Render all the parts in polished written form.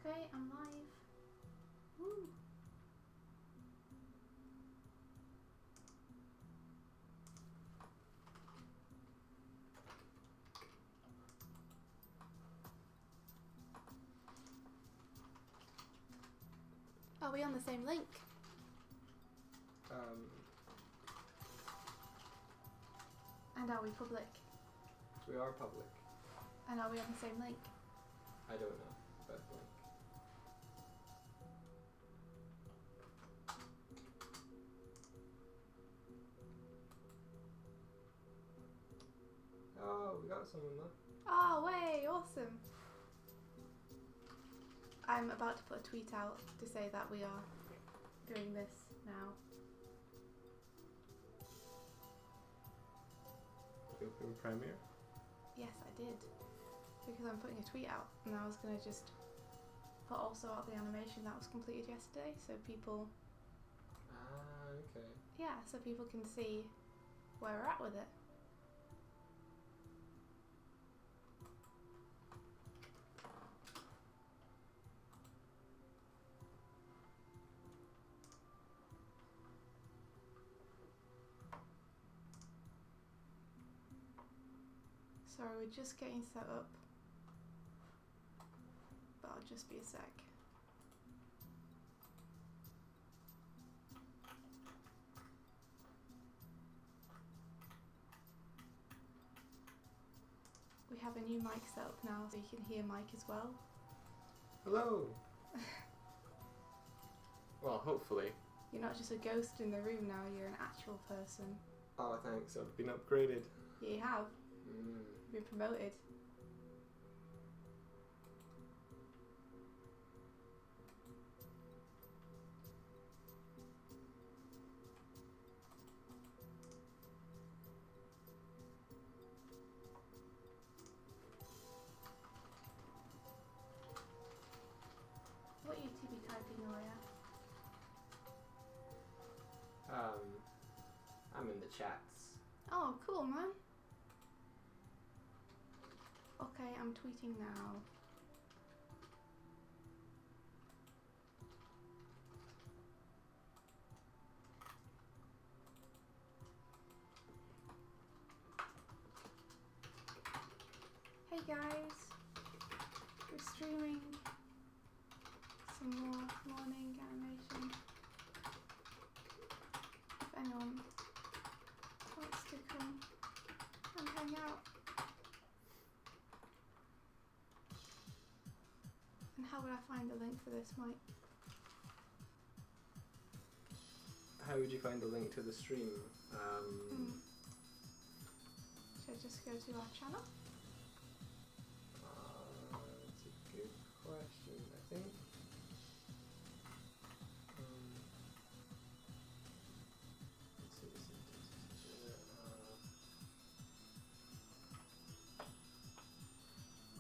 Okay, I'm live. Woo. Are we on the same link? And are we public? We are public. And are we on the same link? I don't know about the link. Oh, we got someone though. Oh, way, awesome. I'm about to put a tweet out to say that we are doing this now. Open Premiere? Yes, I did. Because I'm putting a tweet out and I was going to just put also out the animation that was completed yesterday so people... Ah, okay. Yeah, so people can see where we're at with it. Sorry, we're just getting set up, but I'll just be a sec. We have a new mic set up now, so you can hear Mike as well. Hello! Well, hopefully. You're not just a ghost in the room now, you're an actual person. Oh, thanks. I've been upgraded. Yeah, you have. Mm. You've been promoted. What are you to be typing, Oya? I'm in the chats. Oh, cool, man. Okay, I'm tweeting now. Hey guys, we're streaming some more morning animation. If anyone wants to come and hang out. And how would I find the link for this, Mike? How would you find the link to the stream? Should I just go to our channel? That's a good question, I think. Let's see,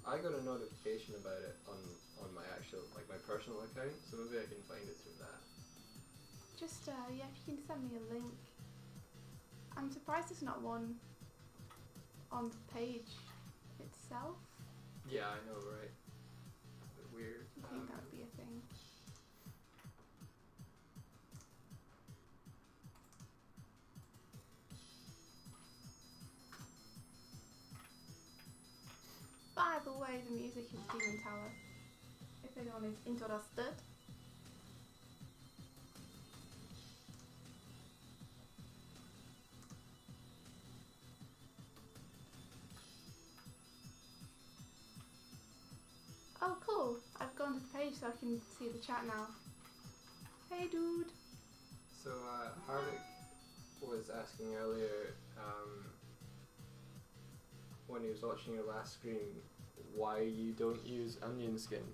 I got a notification about it on my actual, like my personal account, so maybe I can find it through that. Just, yeah, if you can send me a link. I'm surprised there's not one on the page itself. Yeah, I know, right? A bit weird. I think that would be a thing. By the way, the music is Demontower, if anyone is interested. Oh cool, I've gone to the page so I can see the chat now. Hey dude! So Harvick was asking earlier, when he was watching your last stream, why you don't use onion skin.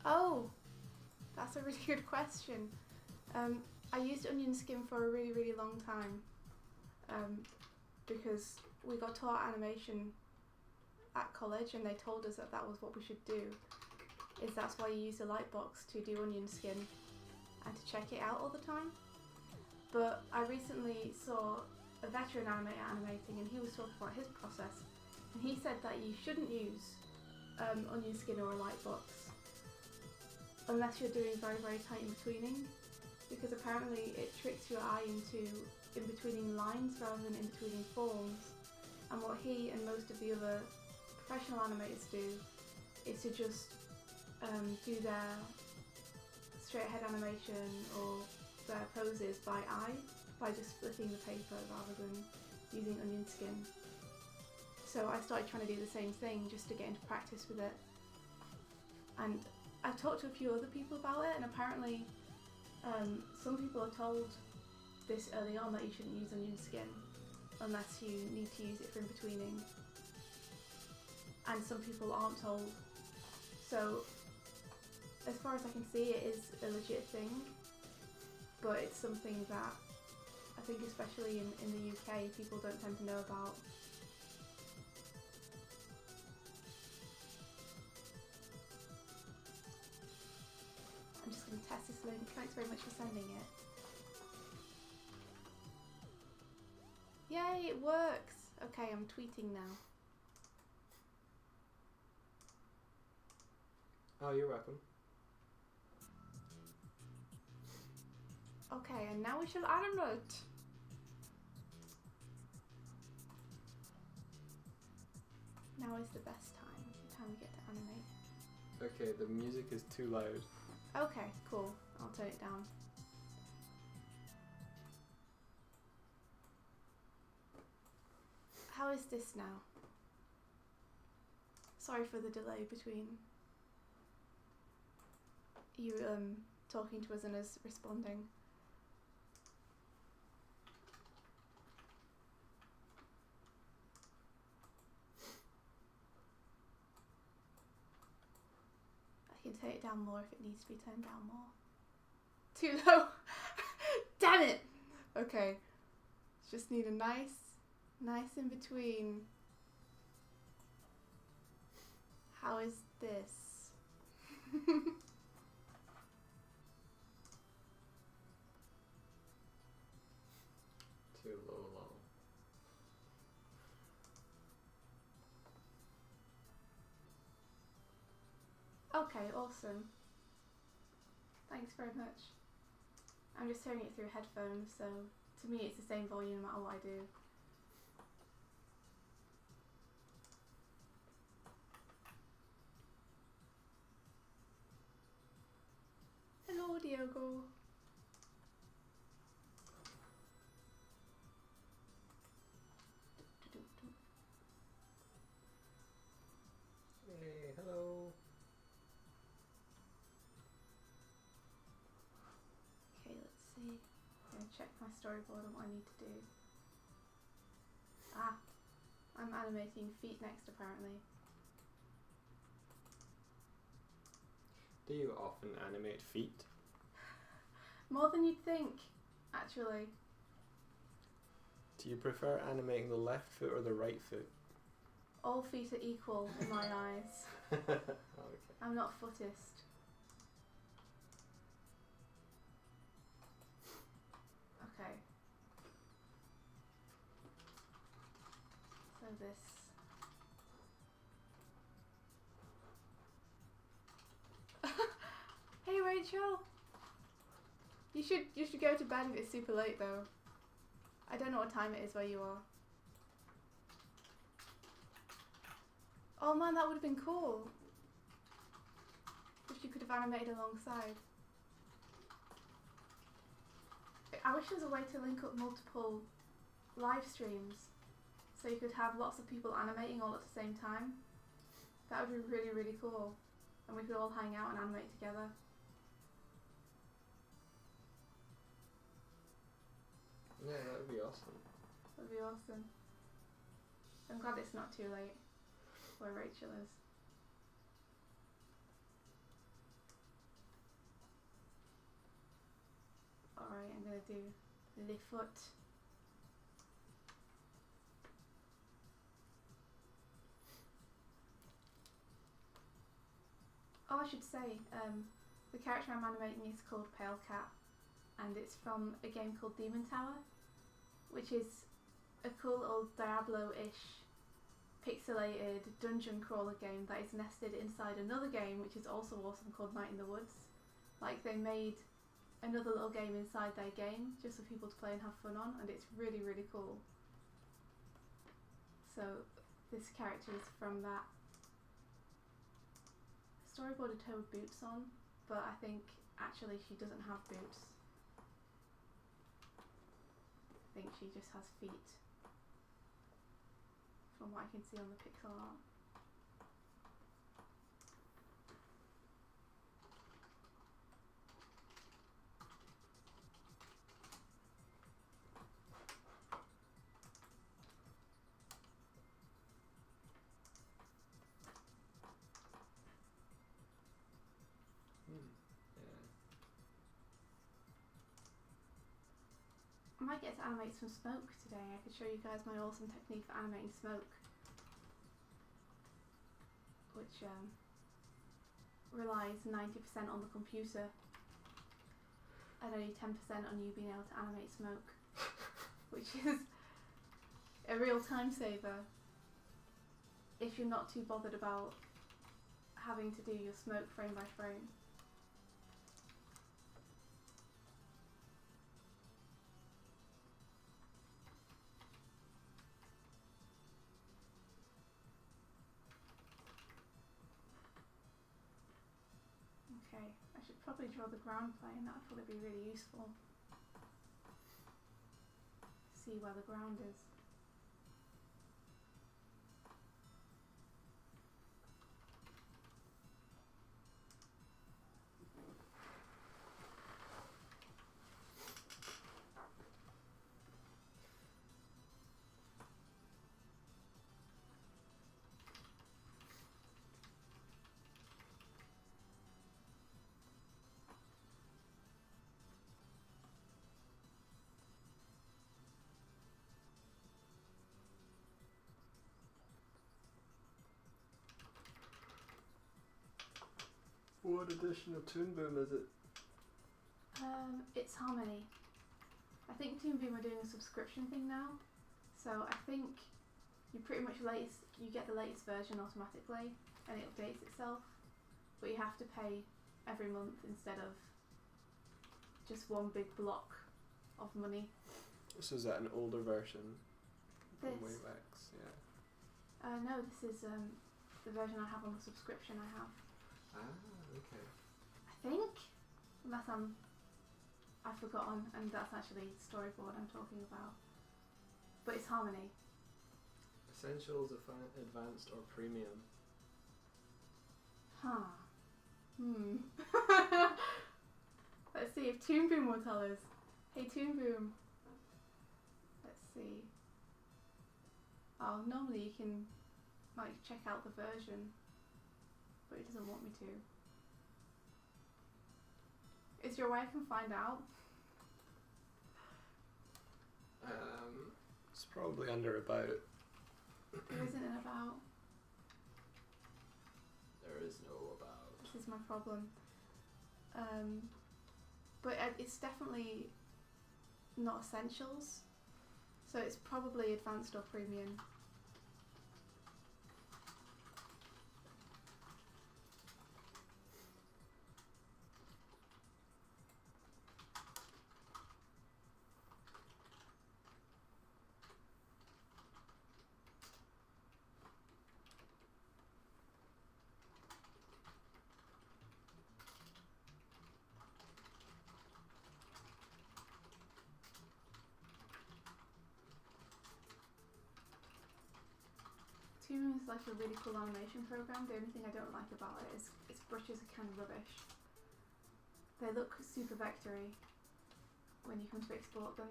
Oh, that's a really good question. I used onion skin for a really, really long time because we got taught animation at college and they told us that that was what we should do. That's why you use the lightbox to do onion skin and to check it out all the time. But I recently saw a veteran animator animating and he was talking about his process and he said that you shouldn't use onion skin or a lightbox unless you're doing very, very tight in-betweening, because apparently it tricks your eye into in-betweening lines rather than in-betweening forms. And what he and most of the other professional animators do is to just do their straight ahead animation or their poses by eye, by just flipping the paper rather than using onion skin. So I started trying to do the same thing just to get into practice with it. And I've talked to a few other people about it, and apparently some people are told this early on that you shouldn't use onion skin unless you need to use it for in-betweening. And some people aren't told. So as far as I can see, it is a legit thing, but it's something that I think especially in the UK people don't tend to know about. I'm just going to test this link. Thanks very much for sending it. Yay, it works! Okay, I'm tweeting now. Oh, you're welcome. Okay, and now we shall animate. Now is the best time. The time we get to animate. Okay, the music is too loud. Okay, cool. I'll turn it down. How is this now? Sorry for the delay between you talking to us and us responding. I can turn it down more if it needs to be turned down more. Too low! Damn it! Okay. Just need a nice in between. How is this? Too low. Okay, awesome. Thanks very much. I'm just hearing it through headphones, so to me it's the same volume no matter what I do. Hello, Diogo. Hey, hello. Okay, let's see. I'm gonna check my storyboard on what I need to do. Ah, I'm animating feet next apparently. Do you often animate feet? More than you'd think, actually. Do you prefer animating the left foot or the right foot? All feet are equal in my eyes. Okay. I'm not footist. Okay. So this. Hey Rachel! You should go to bed if it's super late though. I don't know what time it is where you are. Oh man, that would have been cool. If you could have animated alongside. I wish there was a way to link up multiple live streams so you could have lots of people animating all at the same time. That would be really, really cool. And we could all hang out and animate together. Yeah, that would be awesome. That would be awesome. I'm glad it's not too late where Rachel is. Alright, I'm gonna do the foot. Oh, I should say, the character I'm animating is called Palecat, and it's from a game called Demontower, which is a cool old Diablo-ish pixelated dungeon crawler game that is nested inside another game which is also awesome called Night in the Woods. Like they made another little game inside their game just for people to play and have fun on, and it's really, really cool. So this character is from that. Storyboarded her with boots on, but I think actually she doesn't have boots. I think she just has feet, from what I can see on the pixel art. I might get to animate some smoke today. I could show you guys my awesome technique for animating smoke, which relies 90% on the computer and only 10% on you being able to animate smoke, which is a real time saver if you're not too bothered about having to do your smoke frame by frame. Okay, I should probably draw the ground plane. That would probably be really useful. See where the ground is. What edition of Toon Boom is it? It's Harmony. I think Toon Boom are doing a subscription thing now, so I think you pretty much you get the latest version automatically, and it updates itself, but you have to pay every month instead of just one big block of money. So is that an older version from way This? back? Yeah. No, this is the version I have on the subscription I have. Ah, okay. I think, unless I've forgotten, and that's actually storyboard I'm talking about. But it's Harmony. Essentials, Advanced, or Premium? Huh. Let's see if Toon Boom will tell us. Hey Toon Boom. Let's see. Oh, normally you can like check out the version, but it doesn't want me to. Is there a way I can find out? It's probably under About. There isn't an about. There is no About. This is my problem. But it's definitely not essentials, so it's probably advanced or premium. Toon is like a really cool animation program. The only thing I don't like about it is its brushes are kind of rubbish. They look super vectory when you come to export them.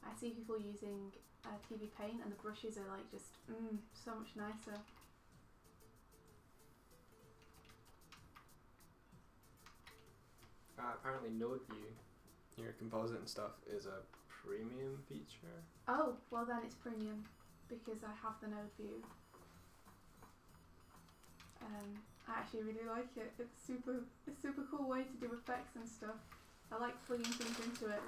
I see people using TV Paint and the brushes are like just so much nicer. Apparently Node View, your composite and stuff, is a premium feature. Oh, well then it's premium because I have the Node View. I actually really like it. It's super cool way to do effects and stuff. I like plugging things into it.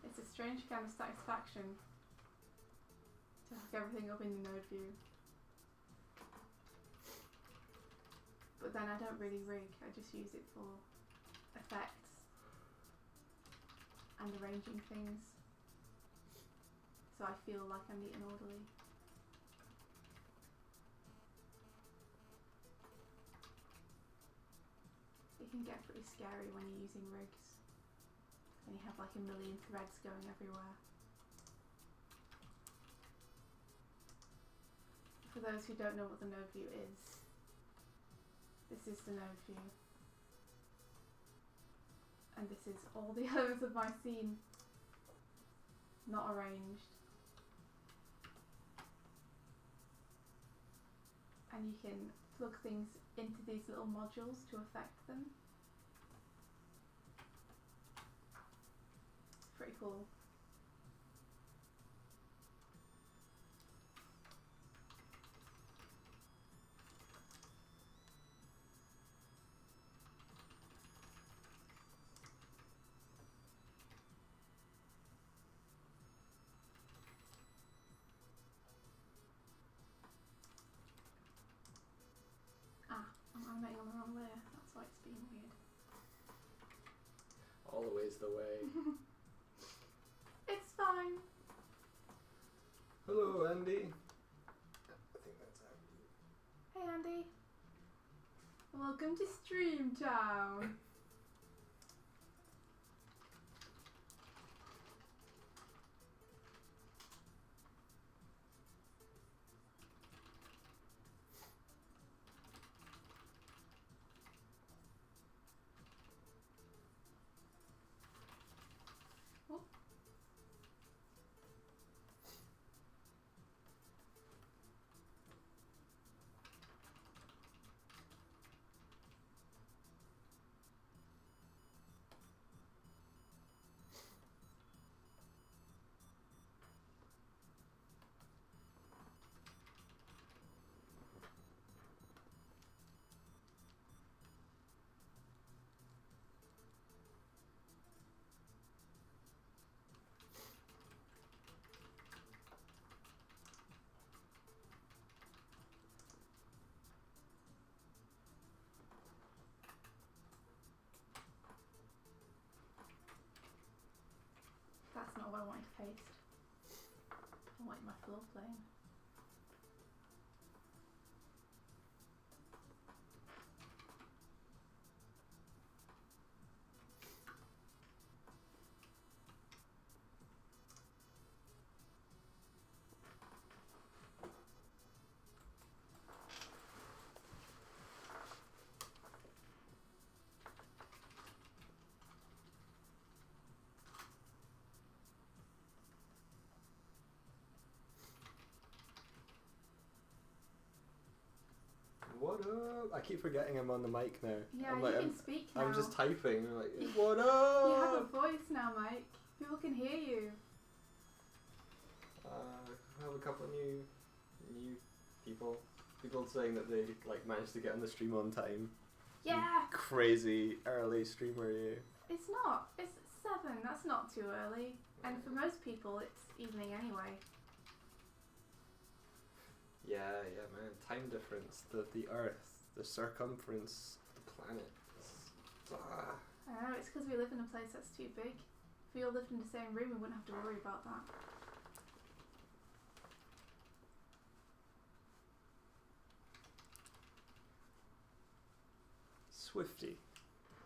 It's a strange kind of satisfaction to hook everything up in the Node View. But but then I don't really rig, I just use it for effects and arranging things, so I feel like I'm neat and orderly. It can get pretty scary when you're using rigs and you have like a million threads going everywhere. For those who don't know what the node view is, this is the node view. And this is all the elements of my scene, not arranged. And you can plug things into these little modules to affect them. Pretty cool. I'm animating on the wrong layer, that's why it's being weird. Always the way. It's fine. Hello, Andy. I think that's Andy. Hey Andy. Welcome to Stream Town. That's not what I wanted to paste. I wanted my floor plane. What up? I keep forgetting I'm on the mic now. Yeah, I'm you can speak now. I'm just typing. I'm like, what up? You have a voice now, Mike. People can hear you. I have a couple of new people. People saying that they like managed to get on the stream on time. Yeah. Crazy early streamer, you. It's not. It's 7. That's not too early. And for most people, it's evening anyway. Yeah, man. Time difference. The Earth, the circumference of the planet. I know, it's because we live in a place that's too big. If we all lived in the same room, we wouldn't have to worry about that. Swifty.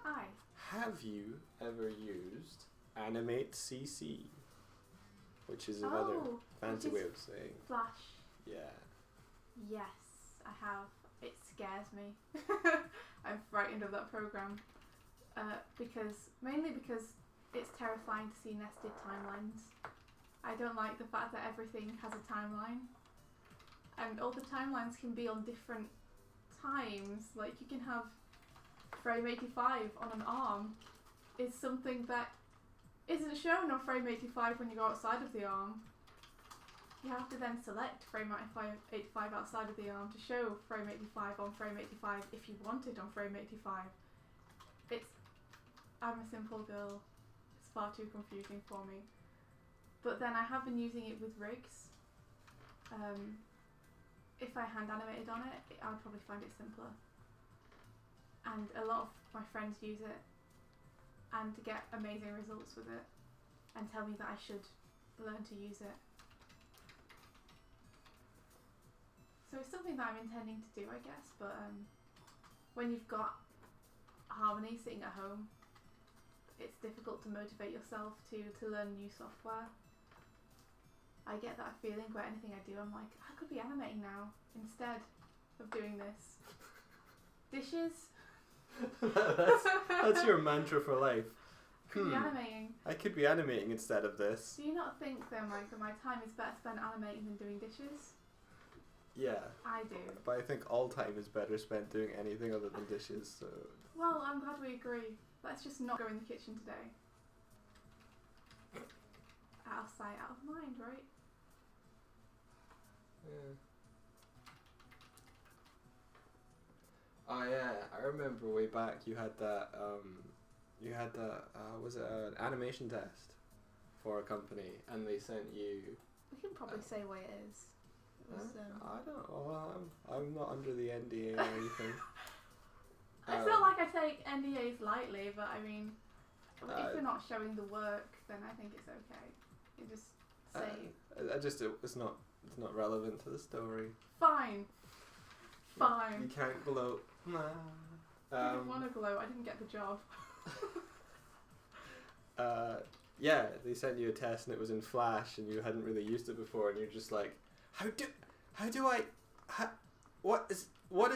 Hi. Have you ever used Animate CC? Which is another fancy way of saying Flash. Yeah. Yes, I have. It scares me. I'm frightened of that program. Mainly because it's terrifying to see nested timelines. I don't like the fact that everything has a timeline. And all the timelines can be on different times. Like you can have frame 85 on an arm is something that isn't shown on frame 85 when you go outside of the arm. You have to then select frame 85 outside of the arm to show frame 85 on frame 85 if you want it on frame 85. I'm a simple girl. It's far too confusing for me. But then I have been using it with rigs. If I hand animated on it, I would probably find it simpler. and a lot of my friends use it and get amazing results with it and tell me that I should learn to use it. So it's something that I'm intending to do, I guess, but when you've got Harmony sitting at home, it's difficult to motivate yourself to learn new software. I get that feeling where anything I do, I'm like, I could be animating now instead of doing this. Dishes. that's your mantra for life. Could be animating. I could be animating instead of this. Do you not think though, Mike, that my time is better spent animating than doing dishes? Yeah. I do. But I think all time is better spent doing anything other than dishes, so... Well, I'm glad we agree. Let's just not go in the kitchen today. Out of sight, out of mind, right? Yeah. Oh yeah, I remember way back you had that, was it an animation test for a company, and they sent you... We can probably say what it is. It was, I don't know, I'm not under the NDA or anything. I feel like I take NDAs lightly, but I mean, if you're not showing the work, then I think it's okay. You just say... it's not relevant to the story. Fine. You can't gloat. I didn't want to gloat, I didn't get the job. Yeah, they sent you a test and it was in Flash and you hadn't really used it before and you're just like, what is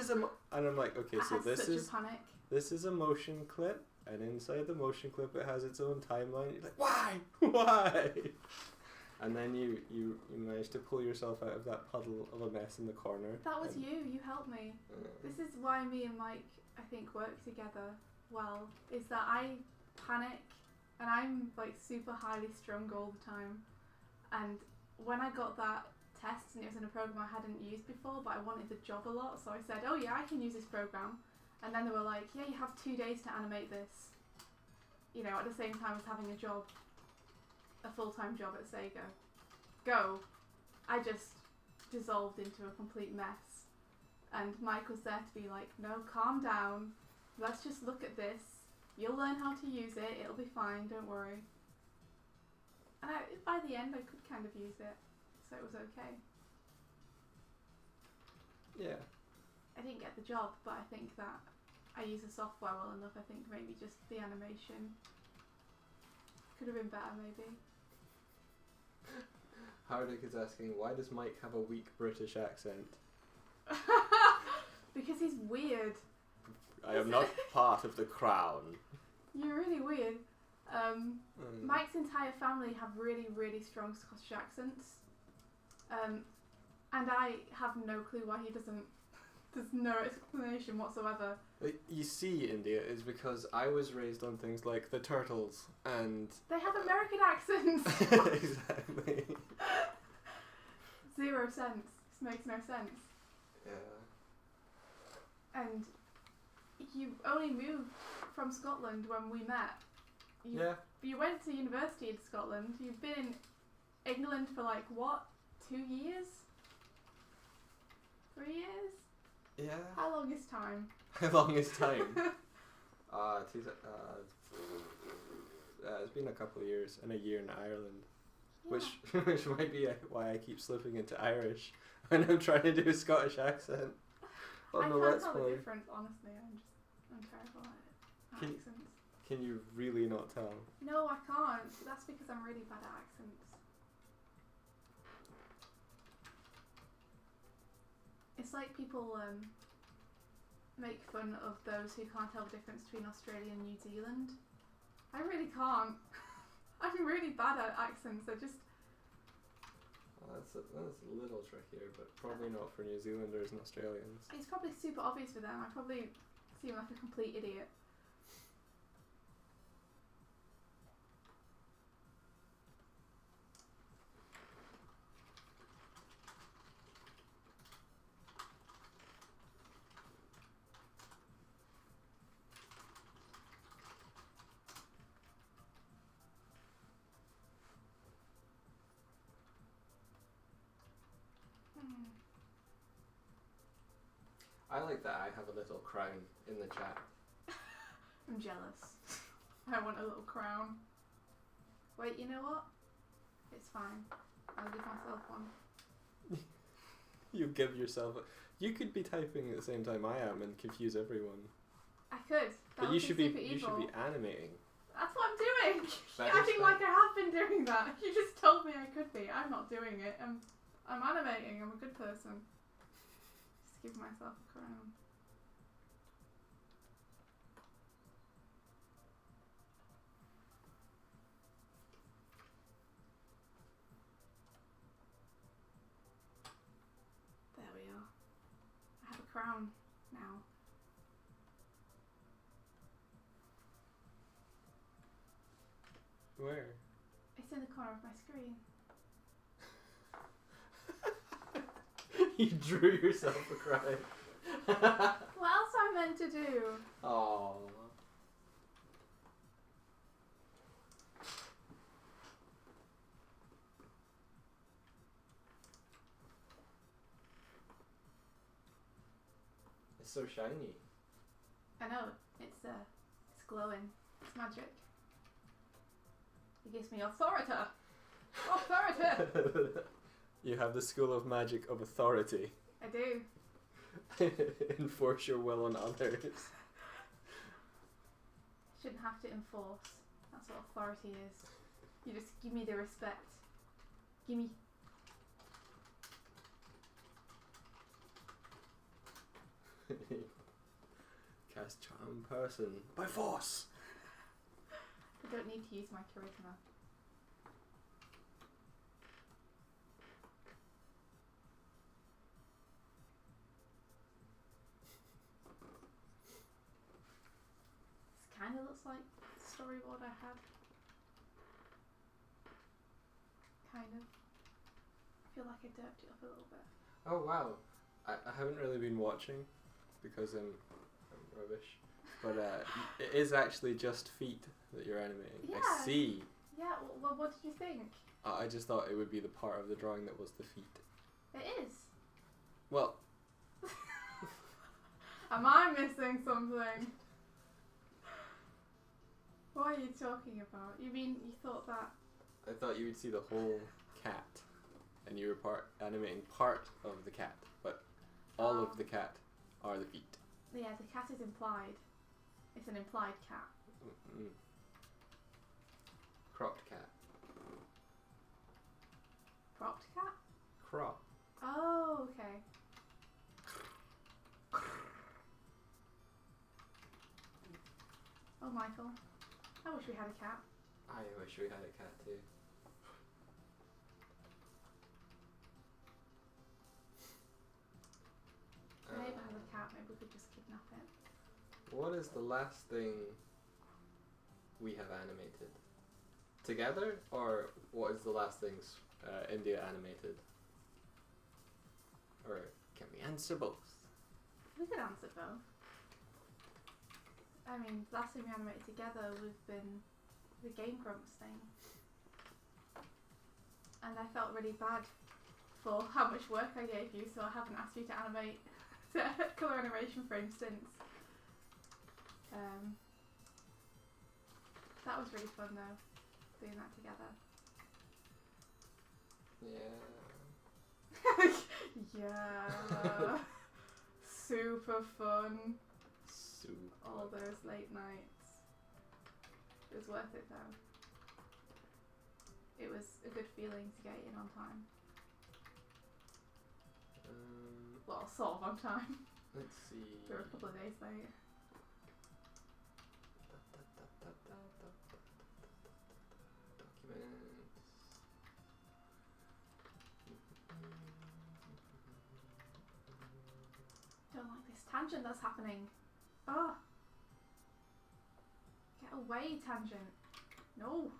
and I'm like, okay, so this is a motion clip, and inside the motion clip it has its own timeline. You're like, why? And then you managed to pull yourself out of that puddle of a mess in the corner. That was you helped me. This is why me and Mike, I think, work together well, is that I panic and I'm like super highly strung all the time. And when I got that test and it was in a program I hadn't used before, but I wanted the job a lot, so I said, oh yeah, I can use this program. And then they were like, yeah, you have 2 days to animate this. You know, at the same time as having a job, a full-time job at Sega. Go. I just dissolved into a complete mess. And Mike was there to be like, no, calm down. Let's just look at this. You'll learn how to use it. It'll be fine. Don't worry. And by the end, I could kind of use it. So it was okay. Yeah. I didn't get the job, but I think that I use the software well enough. I think maybe just the animation could have been better, maybe. Hardik is asking, why does Mike have a weak British accent? Because he's weird. I am not part of the crown. You're really weird. Mike's entire family have really, really strong Scottish accents. And I have no clue why he doesn't. There's no explanation whatsoever. You see, India, is because I was raised on things like the Turtles and... They have American accents! Exactly. 0 sense. This makes no sense. Yeah. And you only moved from Scotland when we met. You went to university in Scotland. You've been in England for like, what, 2 years? 3 years? Yeah. How long is time? How long is time? It's been a couple of years and a year in Ireland, Yeah. which might be why I keep slipping into Irish when I'm trying to do a Scottish accent. I can't tell the difference, honestly. I'm terrible at accents. Can you really not tell? No, I can't. That's because I'm really bad at accents. It's like people make fun of those who can't tell the difference between Australia and New Zealand. I really can't. I'm really bad at accents. I just... Well, that's a little trickier, but probably not for New Zealanders and Australians. It's probably super obvious for them. I probably seem like a complete idiot. I like that I have a little crown in the chat. I'm jealous. I want a little crown. Wait, you know what? It's fine. I'll give myself one. You give yourself a... You could be typing at the same time I am and confuse everyone. I could. But you should be animating. That's what I'm doing. You're acting like I have been doing that. You just told me I could be. I'm not doing it. I'm animating. I'm a good person. Just give myself a crown. There we are. I have a crown now. Where? It's in the corner of my screen. You drew yourself a crown. What else am I meant to do? Oh. It's so shiny. I know. It's glowing. It's magic. It gives me authority. Authority! You have the school of magic of authority. I do. Enforce your will on others. Shouldn't have to enforce. That's what authority is. You just give me the respect. Give me. Cast charm person by force. I don't need to use my charisma. This kind of looks like the storyboard I had. Kind of. I feel like I derped it up a little bit. Oh wow. I haven't really been watching because I'm rubbish. But it is actually just feet that you're animating. Yeah. I see. Yeah, well, what did you think? I just thought it would be the part of the drawing that was the feet. It is. Well. Am I missing something? What are you talking about? You mean you thought that? I thought you would see the whole cat, and you were animating part of the cat, but all of the cat are the feet. Yeah, the cat is implied. It's an implied cat. Mm-mm. Cropped cat. Cropped cat? Crop. Oh, okay. Oh, Michael. I wish we had a cat. I wish we had a cat too. My neighbour has a cat, maybe we could just kidnap it. What is the last thing we have animated? Together? Or what is the last things India animated? Or can we answer both? We could answer both. I mean, last thing we animated together would have been the Game Grumps thing. And I felt really bad for how much work I gave you, so I haven't asked you to animate colour animation for instance. That was really fun though, doing that together. Yeah. Yeah. Super fun. Super. All those late nights. It was worth it though. It was a good feeling to get in on time. Well, sort of on time. Let's see. We were a couple of days late. Documents. Don't like this tangent that's happening. Oh! Get away, tangent. No!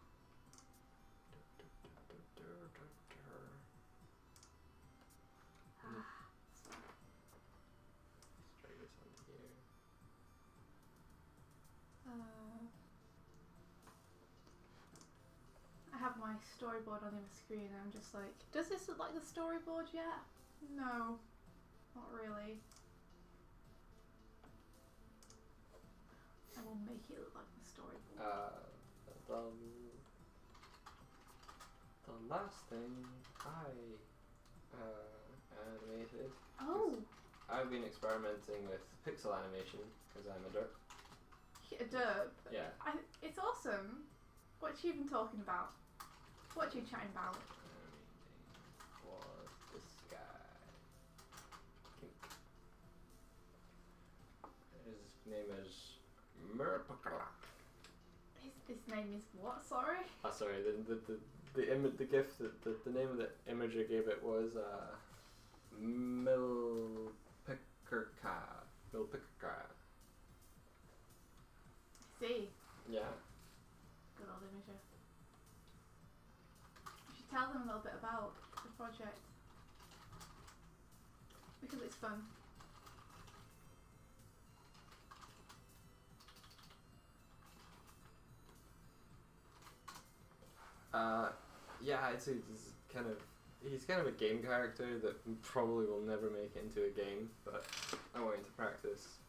I have my storyboard on the screen and I'm just like, does this look like the storyboard yet? No, not really. make it look like the storyboard. The last thing I animated. Oh. I've been experimenting with pixel animation because I'm a derp. A derp? Yeah. It's awesome. What you even talking about? What you chatting about? Was this guy? His name is Merpakala. His name is what? Sorry. Oh, sorry. The gift that the name of the image I gave it was Milpikaka. See. Yeah. Good old imager. You should tell them a little bit about the project because it's fun. Yeah, it's kind of. He's kind of a game character that probably will never make it into a game, but I want him to practice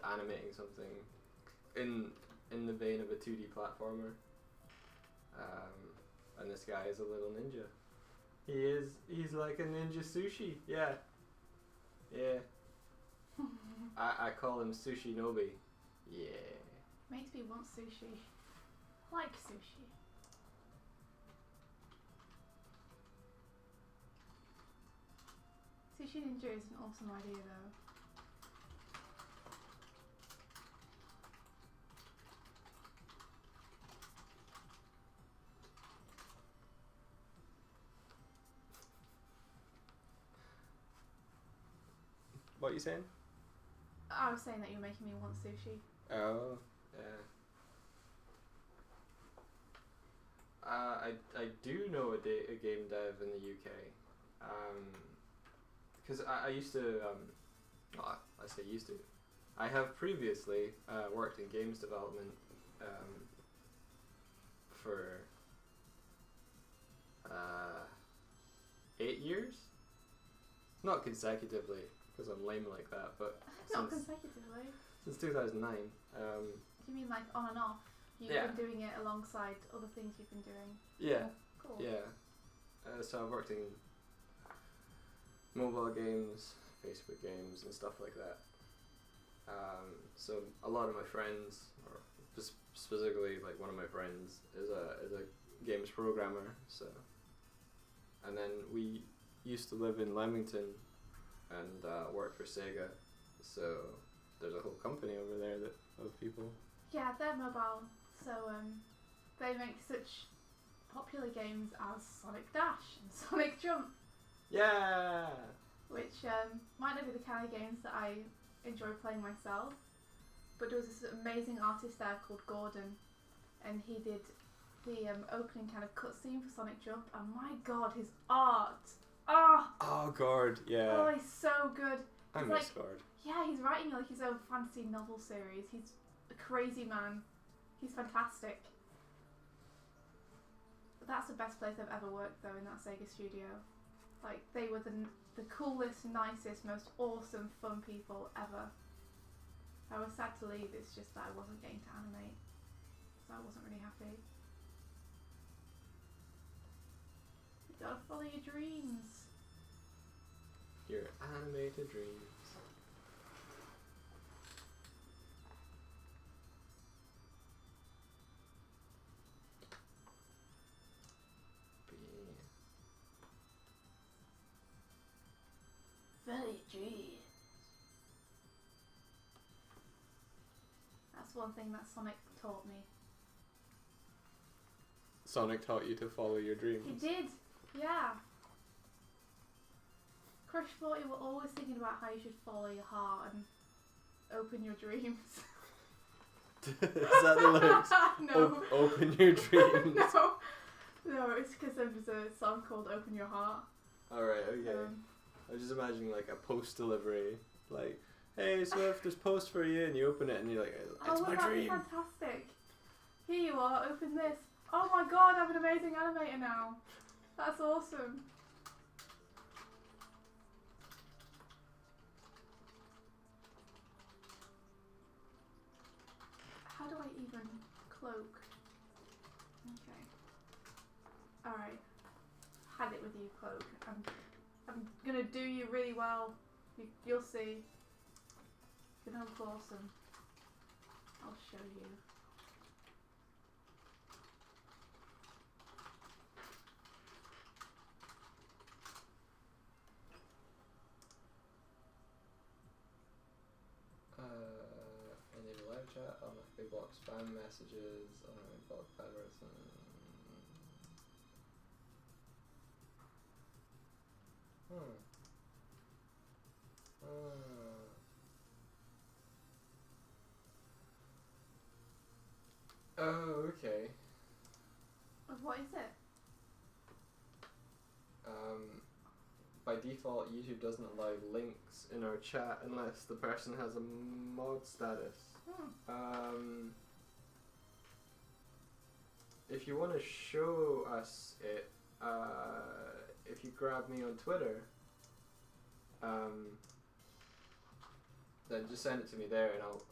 animating something in the vein of a 2D platformer. And this guy is a little ninja. He's like a ninja sushi. Yeah. I call him Sushi Nobi. Yeah. Makes me want sushi. I like sushi. Sushi Ninja is an awesome idea though. What are you saying? I was saying that you're making me want sushi. Oh, yeah. I do know a game dev in the UK. Because I used to, well, I say used to. I have previously worked in games development for 8 years? Not consecutively, because I'm lame like that, but Not consecutively. Since 2009. You mean like on and off? You've been doing it alongside other things you've been doing? Yeah. Cool. Yeah. So I've worked in mobile games, Facebook games, and stuff like that. So a lot of my friends, or specifically like one of my friends, is a games programmer. So, and then we used to live in Leamington and work for Sega. So there's a whole company over there of people. Yeah, they're mobile, so they make such popular games as Sonic Dash and Sonic Jump. Yeah! Which might not be the kind of games that I enjoy playing myself, but there was this amazing artist there called Gordon, and he did the opening kind of cutscene for Sonic Jump, and my god, his art! Oh, Gord, yeah. Oh, he's so good. I miss Gord. Yeah, he's writing like his own fantasy novel series. He's a crazy man. He's fantastic. That's the best place I've ever worked though, in that Sega studio. Like, they were the coolest, nicest, most awesome, fun people ever. I was sad to leave, it's just that I wasn't getting to animate. So I wasn't really happy. You gotta follow your dreams. Your animated dreams. Very dreams. That's one thing that Sonic taught me. Sonic taught you to follow your dreams. He did, yeah. Crush thought you were always thinking about how you should follow your heart and open your dreams. Is that the lyrics? No. Open your dreams. No, it's because there's a song called Open Your Heart. Alright, okay. I was just imagining like a post delivery, like, hey Swift, there's post for you, and you open it and you're like, it's my dream. Oh, fantastic. Here you are, open this. Oh my god, I'm an amazing animator now. That's awesome. even cloak. Okay. Alright. Had it with you, cloak. I'm gonna do you really well. You'll see. You're gonna look awesome. I'll show you. Enable live chat, automatically block spam messages, automatically block bad words. Oh, okay. What is it? By default, YouTube doesn't allow links in our chat unless the person has a mod status. If you want to show us it, if you grab me on Twitter, then just send it to me there, and I'll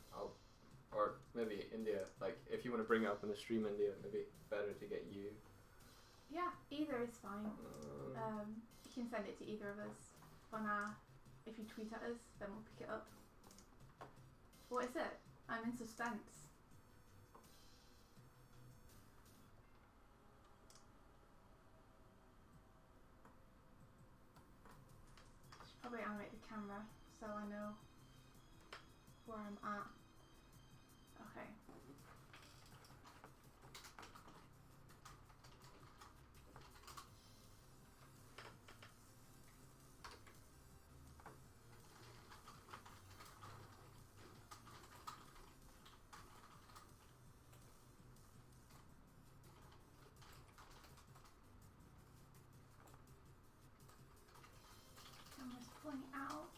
or maybe India. Like, if you want to bring it up in the stream, India, maybe better to get you. Yeah, either is fine. You can send it to either of us on our. If you tweet at us, then we'll pick it up. What is it? I'm in suspense. Should probably animate the camera so I know where I'm at. Okay. Camera's pulling out.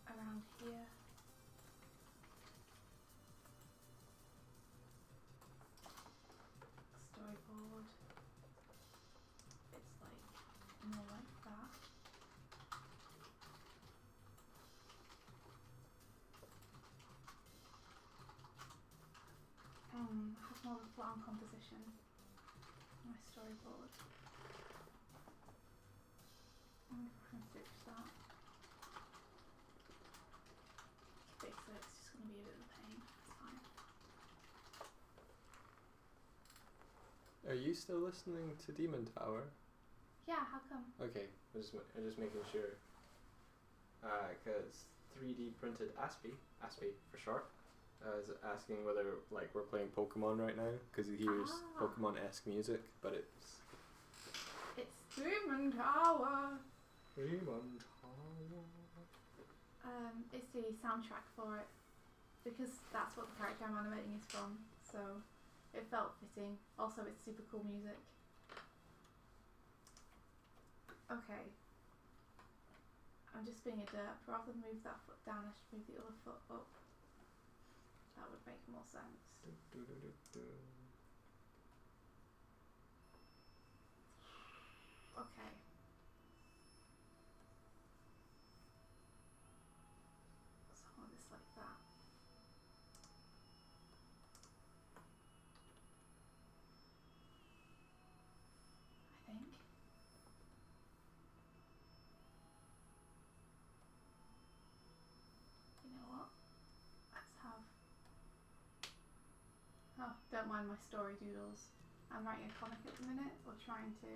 Around here. Storyboard. It's like more like that. Have more of a flat on composition. My storyboard. I'm going to fix that. Fix it, it's just going to be a bit of a pain. It's fine. Are you still listening to Demontower? Yeah, how come? Okay, I'm just making sure. Because 3D printed Aspie for short, is asking whether like we're playing Pokemon right now because he hears Pokemon-esque music, but it's Demontower. Demontower. It's the soundtrack for it because that's what the character I'm animating is from, so it felt fitting. Also, it's super cool music. Okay. I'm just being a derp. Rather than move that foot down, I should move the other foot up. That would make more sense. Okay. So I want this like that. I think. You know what? Let's have. Oh, don't mind my story doodles. I'm writing a comic at the minute, or trying to.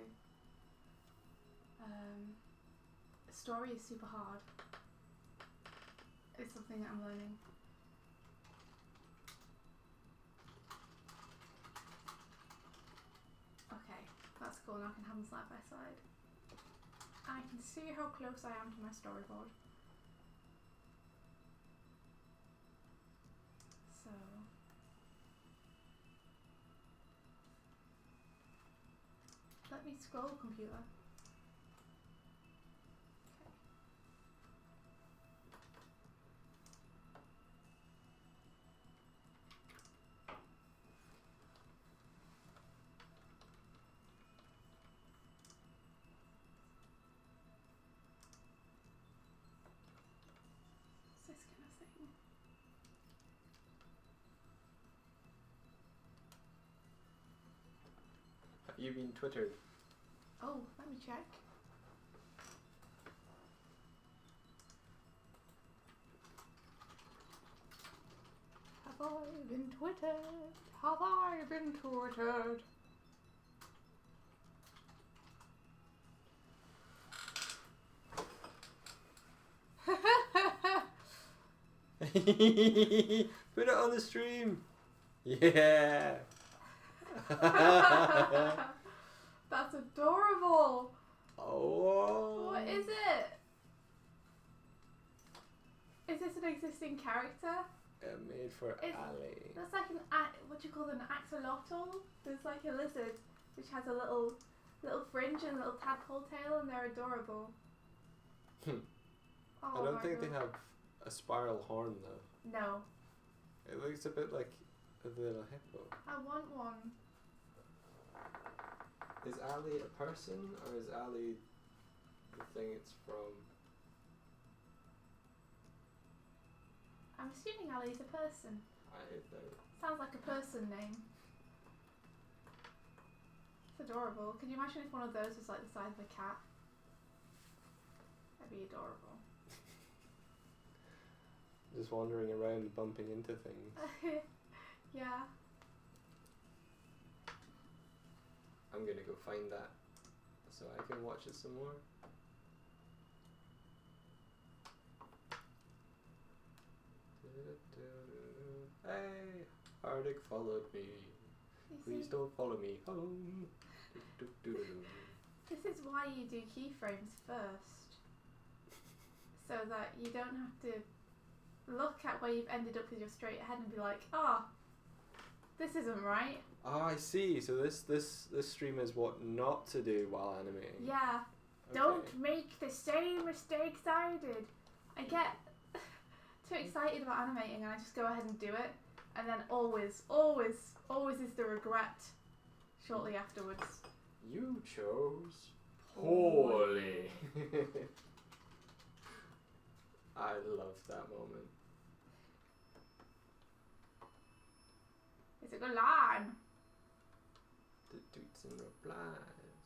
Story is super hard. It's something that I'm learning. Okay, that's cool. Now I can have them side by side. I can see how close I am to my storyboard. So. Let me scroll, computer. This kind of thing. you been Twittered? Oh, let me check. Have I been Twittered? Have I been Twittered? Put it on the stream. Yeah. That's adorable. Oh. What is it? Is this an existing character? Made for Ali. That's like what do you call them? An axolotl? There's like a lizard which has a little fringe and a little tadpole tail, and they're adorable. I don't think they have a spiral horn though. No. It looks a bit like a little hippo. I want one. Is Ali a person, or is Ali the thing it's from? I'm assuming Ali's a person. I don't know. Sounds like a person name. It's adorable. Can you imagine if one of those was like the size of a cat? That'd be adorable. Just wandering around bumping into things. Yeah. I'm gonna go find that so I can watch it some more. Hey, Hardik followed me. Please don't follow me home. This is why you do keyframes first, so that you don't have to look at where you've ended up with your straight ahead and be like, oh, this isn't right. Oh, I see. So this stream is what not to do while animating. Yeah. Okay. Don't make the same mistakes I did. I get too excited about animating and I just go ahead and do it, and then always is the regret shortly afterwards. You chose poorly. I love that moment. It's a good line. The tweets and replies.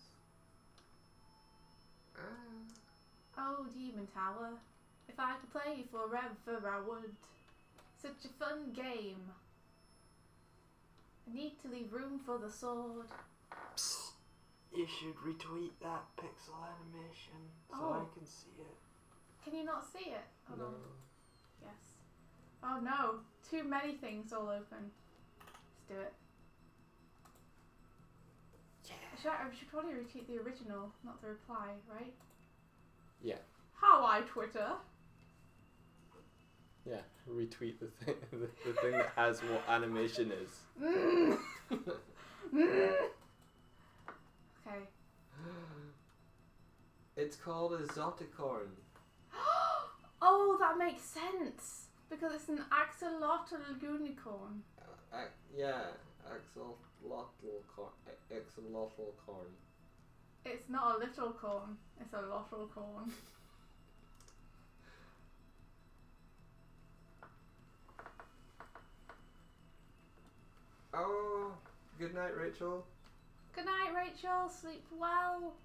Oh, Demontower. If I could play forever, I would. Such a fun game. I need to leave room for the sword. Psst. You should retweet that pixel animation so I can see it. Can you not see it? Hold No. on. Yes. Oh no. Too many things all open. Let's do it. Yeah. I should probably retweet the original, not the reply, right? Yeah. How I Twitter. Yeah, retweet the thing, the thing that has what animation is. Okay. It's called a Zoticorn. Oh, that makes sense because it's an axolotl unicorn. Yeah, axolotl corn. It's not a little corn. It's a lotl corn. Oh, good night, Rachel. Good night, Rachel. Sleep well.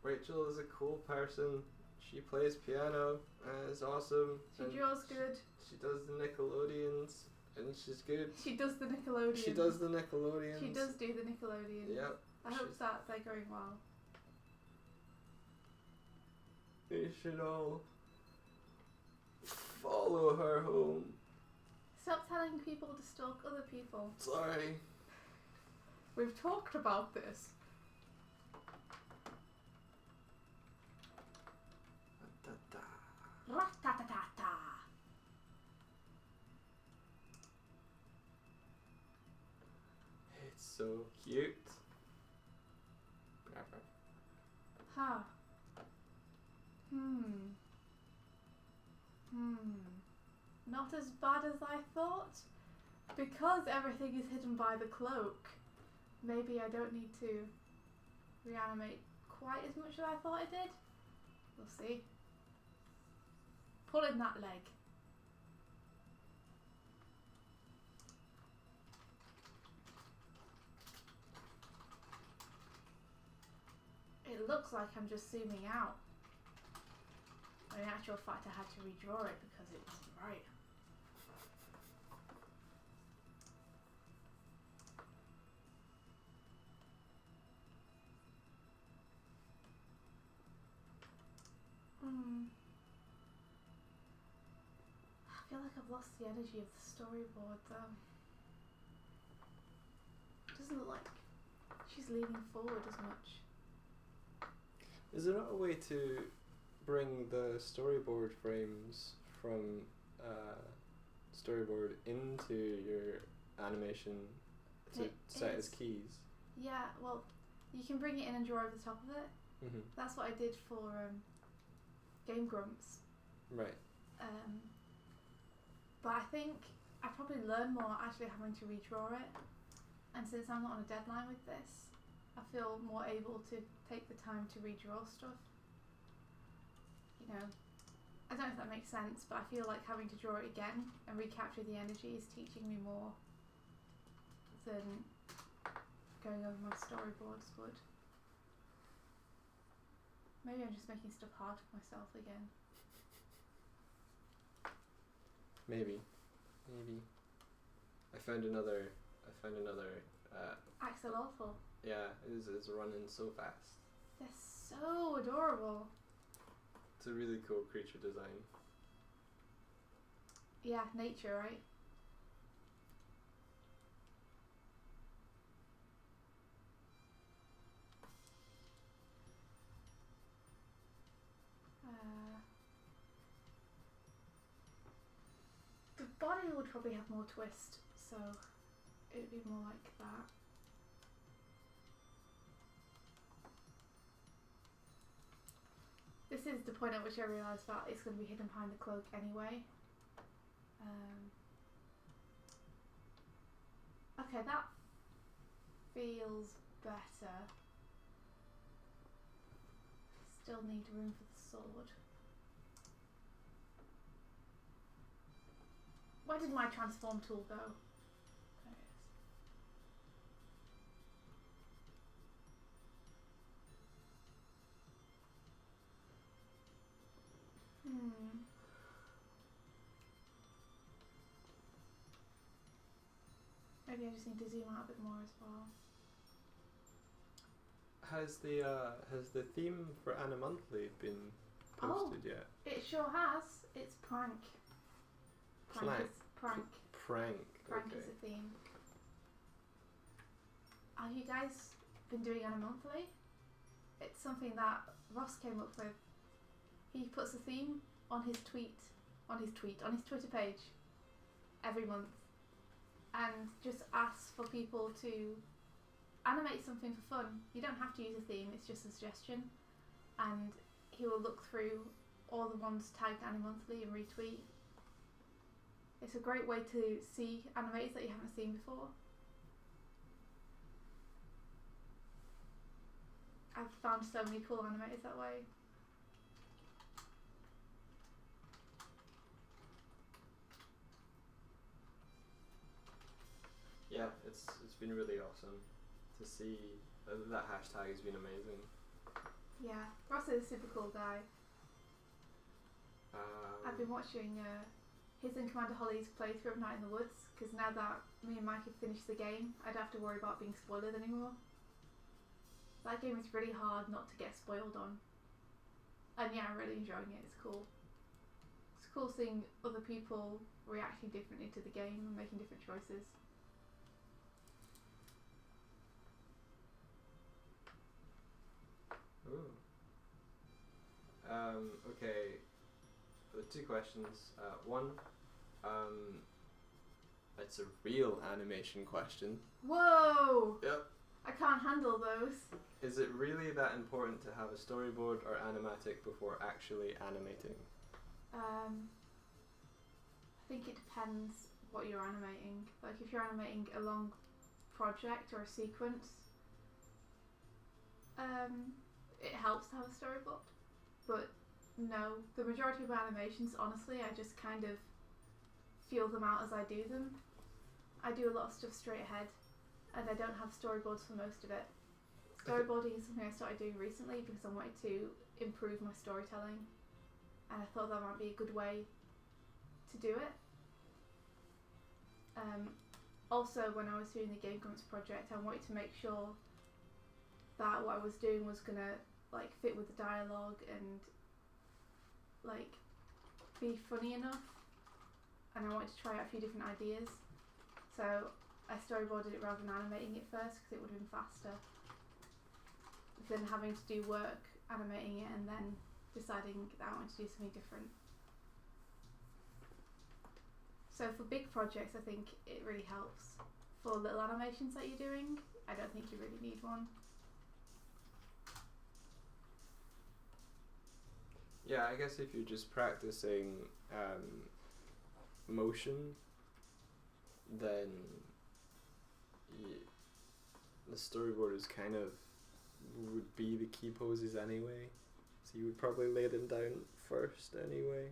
Rachel is a cool person. She plays piano and is awesome. She draws good. She does the Nickelodeons and she's good. She does the Nickelodeons. She does the Nickelodeons. She does do the Nickelodeons. Yep. I hope that they're going well. You should all follow her home. Stop telling people to stalk other people. Sorry. We've talked about this. Ra-ta-ta-ta-ta. It's so cute. Huh. Not as bad as I thought. Because everything is hidden by the cloak, maybe I don't need to reanimate quite as much as I thought I did. We'll see. Pull in that leg. it looks like I'm just zooming out. But in actual fact, I had to redraw it because it wasn't right. I feel like I've lost the energy of the storyboard though. It doesn't look like she's leaning forward as much. Is there not a way to bring the storyboard frames from storyboard into your animation to set as keys? Yeah, well, you can bring it in and draw over the top of it. Mm-hmm. That's what I did for Game Grumps. Right. But I think I probably learn more actually having to redraw it. And since I'm not on a deadline with this, I feel more able to take the time to redraw stuff. You know, I don't know if that makes sense, but I feel like having to draw it again and recapture the energy is teaching me more than going over my storyboards would. Maybe I'm just making stuff hard for myself again. Maybe. I found another. Axolotl. Yeah, it's running so fast. They're so adorable. It's a really cool creature design. Yeah, nature, right? The body would probably have more twist, so it would be more like that. This is the point at which I realised that it's going to be hidden behind the cloak anyway. Okay, that feels better. Still need room for the sword. Where did my transform tool go? There it is. Maybe I just need to zoom out a bit more as well. Has the theme for Anna Monthly been posted yet? It sure has. It's prank. Prank. Prank Okay. Is a theme. Have you guys been doing Anna Monthly? It's something that Ross came up with. He puts a theme on his Twitter page every month, and just asks for people to animate something for fun. You don't have to use a theme, it's just a suggestion, and he will look through all the ones tagged Anna Monthly and retweet. It's a great way to see animators that you haven't seen before. I've found so many cool animators that way. Yeah, it's been really awesome to see. That hashtag has been amazing. Yeah, Ross is a super cool guy. I've been watching his and Commander Holly's playthrough of Night in the Woods, because now that me and Mike have finished the game, I don't have to worry about being spoiled anymore. That game is really hard not to get spoiled on. And yeah, I'm really enjoying it, it's cool. It's cool seeing other people reacting differently to the game and making different choices. Ooh. Okay. Two questions. One, it's a real animation question. Whoa! Yep. I can't handle those. Is it really that important to have a storyboard or animatic before actually animating? I think it depends what you're animating. Like if you're animating a long project or a sequence, it helps to have a storyboard. But no, the majority of my animations, honestly, I just kind of feel them out as I do them. I do a lot of stuff straight ahead, and I don't have storyboards for most of it. Storyboarding is something I started doing recently because I wanted to improve my storytelling, and I thought that might be a good way to do it. Also, when I was doing the Game Grumps project, I wanted to make sure that what I was doing was gonna like fit with the dialogue and like be funny enough, and I wanted to try out a few different ideas. So I storyboarded it rather than animating it first because it would have been faster than having to do work animating it and then deciding that I wanted to do something different. So for big projects, I think it really helps. For little animations that you're doing, I don't think you really need one. Yeah, I guess if you're just practicing motion, then the storyboard is kind of would be the key poses anyway. So you would probably lay them down first anyway.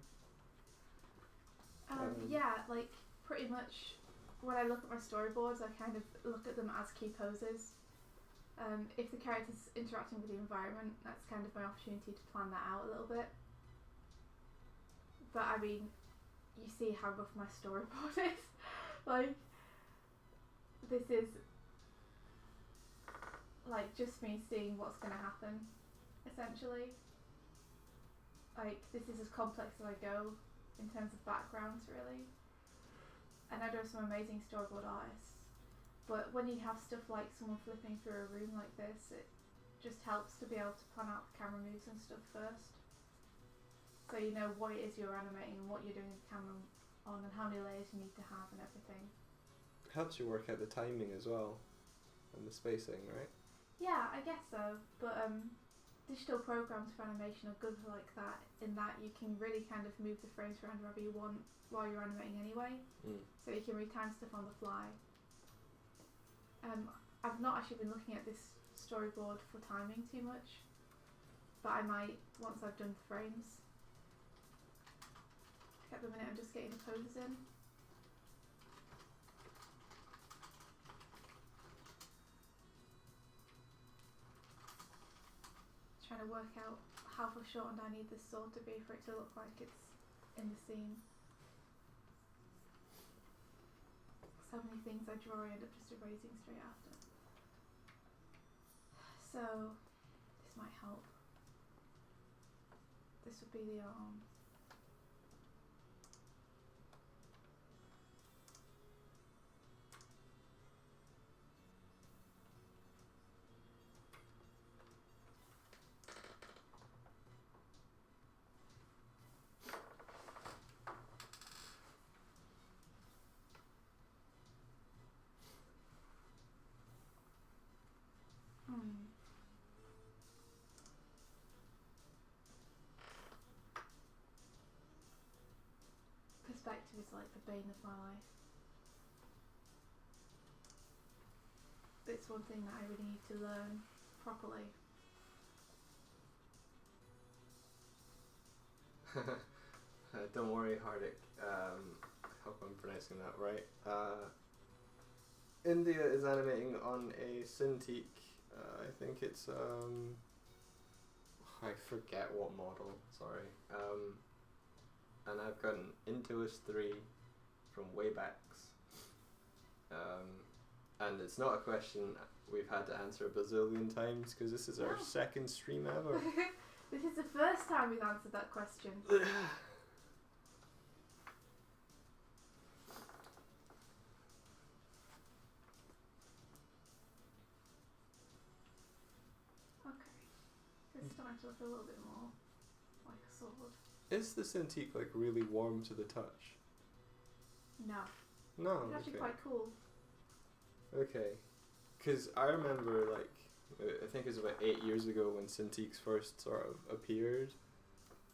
Yeah, like pretty much when I look at my storyboards, I kind of look at them as key poses. If the character's interacting with the environment, that's kind of my opportunity to plan that out a little bit. But I mean, you see how rough my storyboard is. Like, this is like just me seeing what's going to happen, essentially. Like, this is as complex as I go in terms of backgrounds, really. And I know some amazing storyboard artists, but when you have stuff like someone flipping through a room like this, it just helps to be able to plan out the camera moves and stuff first, so you know what it is you're animating and what you're doing with the camera on and how many layers you need to have and everything. Helps you work out the timing as well and the spacing, right? Yeah, I guess so, but digital programs for animation are good like that, in that you can really kind of move the frames around wherever you want while you're animating anyway. So you can retime stuff on the fly. I've not actually been looking at this storyboard for timing too much, but I might once I've done the frames. At the minute I'm just getting the poses in. Trying to work out how foreshortened I need this sword to be for it to look like it's in the scene. So many things I draw I end up just erasing straight after. So this might help. This would be the arms. Perspective is like the bane of my life. It's one thing that I really need to learn properly. Don't worry, Hardik. I hope I'm pronouncing that right. India is animating on a Cintiq. I think it's I forget what model. Sorry. And I've got an Intuos 3 from way backs. And it's not a question we've had to answer a bazillion times because this is our second stream ever. This is the first time we've answered that question. It's starting to look a little bit more like a sword. Is the Cintiq like really warm to the touch? No. No. It's actually quite cool. Okay. Because I remember like, I think it was about 8 years ago when Cintiqs first sort of appeared,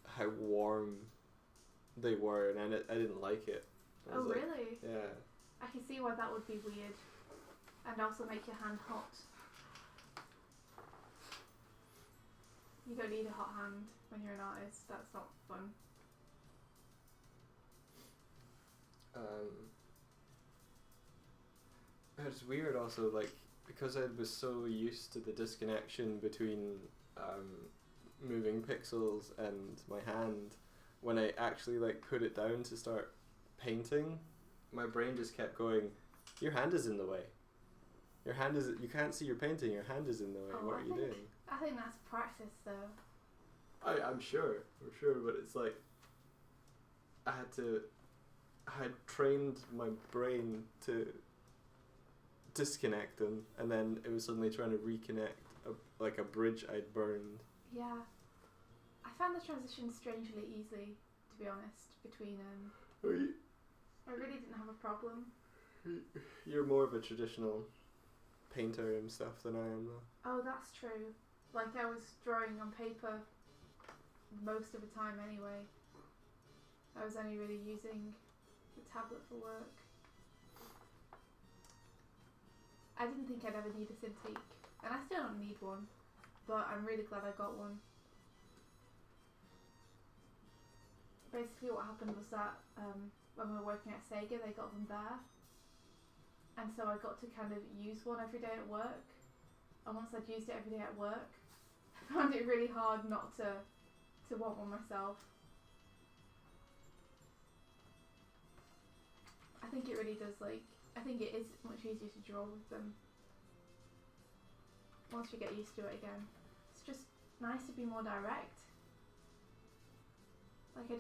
how warm they were, and I didn't like it. Oh really? Yeah. I can see why that would be weird. And also make your hand hot. You don't need a hot hand when you're an artist. That's not fun. It's weird also, like, because I was so used to the disconnection between moving pixels and my hand, when I actually like put it down to start painting, my brain just kept going, your hand is in the way. Your hand is, you can't see your painting, your hand is in the way. What are you doing? I think that's practice though. I'm sure, but it's like I had trained my brain to disconnect them, and then it was suddenly trying to reconnect like a bridge I'd burned. Yeah. I found the transition strangely easy, to be honest, between I really didn't have a problem. You're more of a traditional painter and stuff than I am though. Oh, that's true. Like I was drawing on paper most of the time anyway. I was only really using the tablet for work. I didn't think I'd ever need a Cintiq, and I still don't need one, but I'm really glad I got one. Basically what happened was that when we were working at Sega, they got them there, and so I got to kind of use one every day at work, and once I'd used it every day at work, I found it really hard not to want one myself. I think it really does, like, I think it is much easier to draw with them once you get used to it again. It's just nice to be more direct. Like I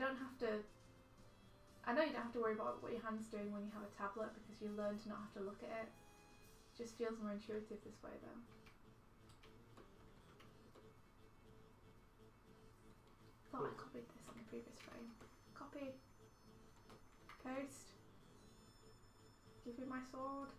know you don't have to worry about what your hand's doing when you have a tablet because you learn to not have to look at it. It just feels more intuitive this way though. Thought I copied this on the previous frame. Copy. Paste. Give me my sword.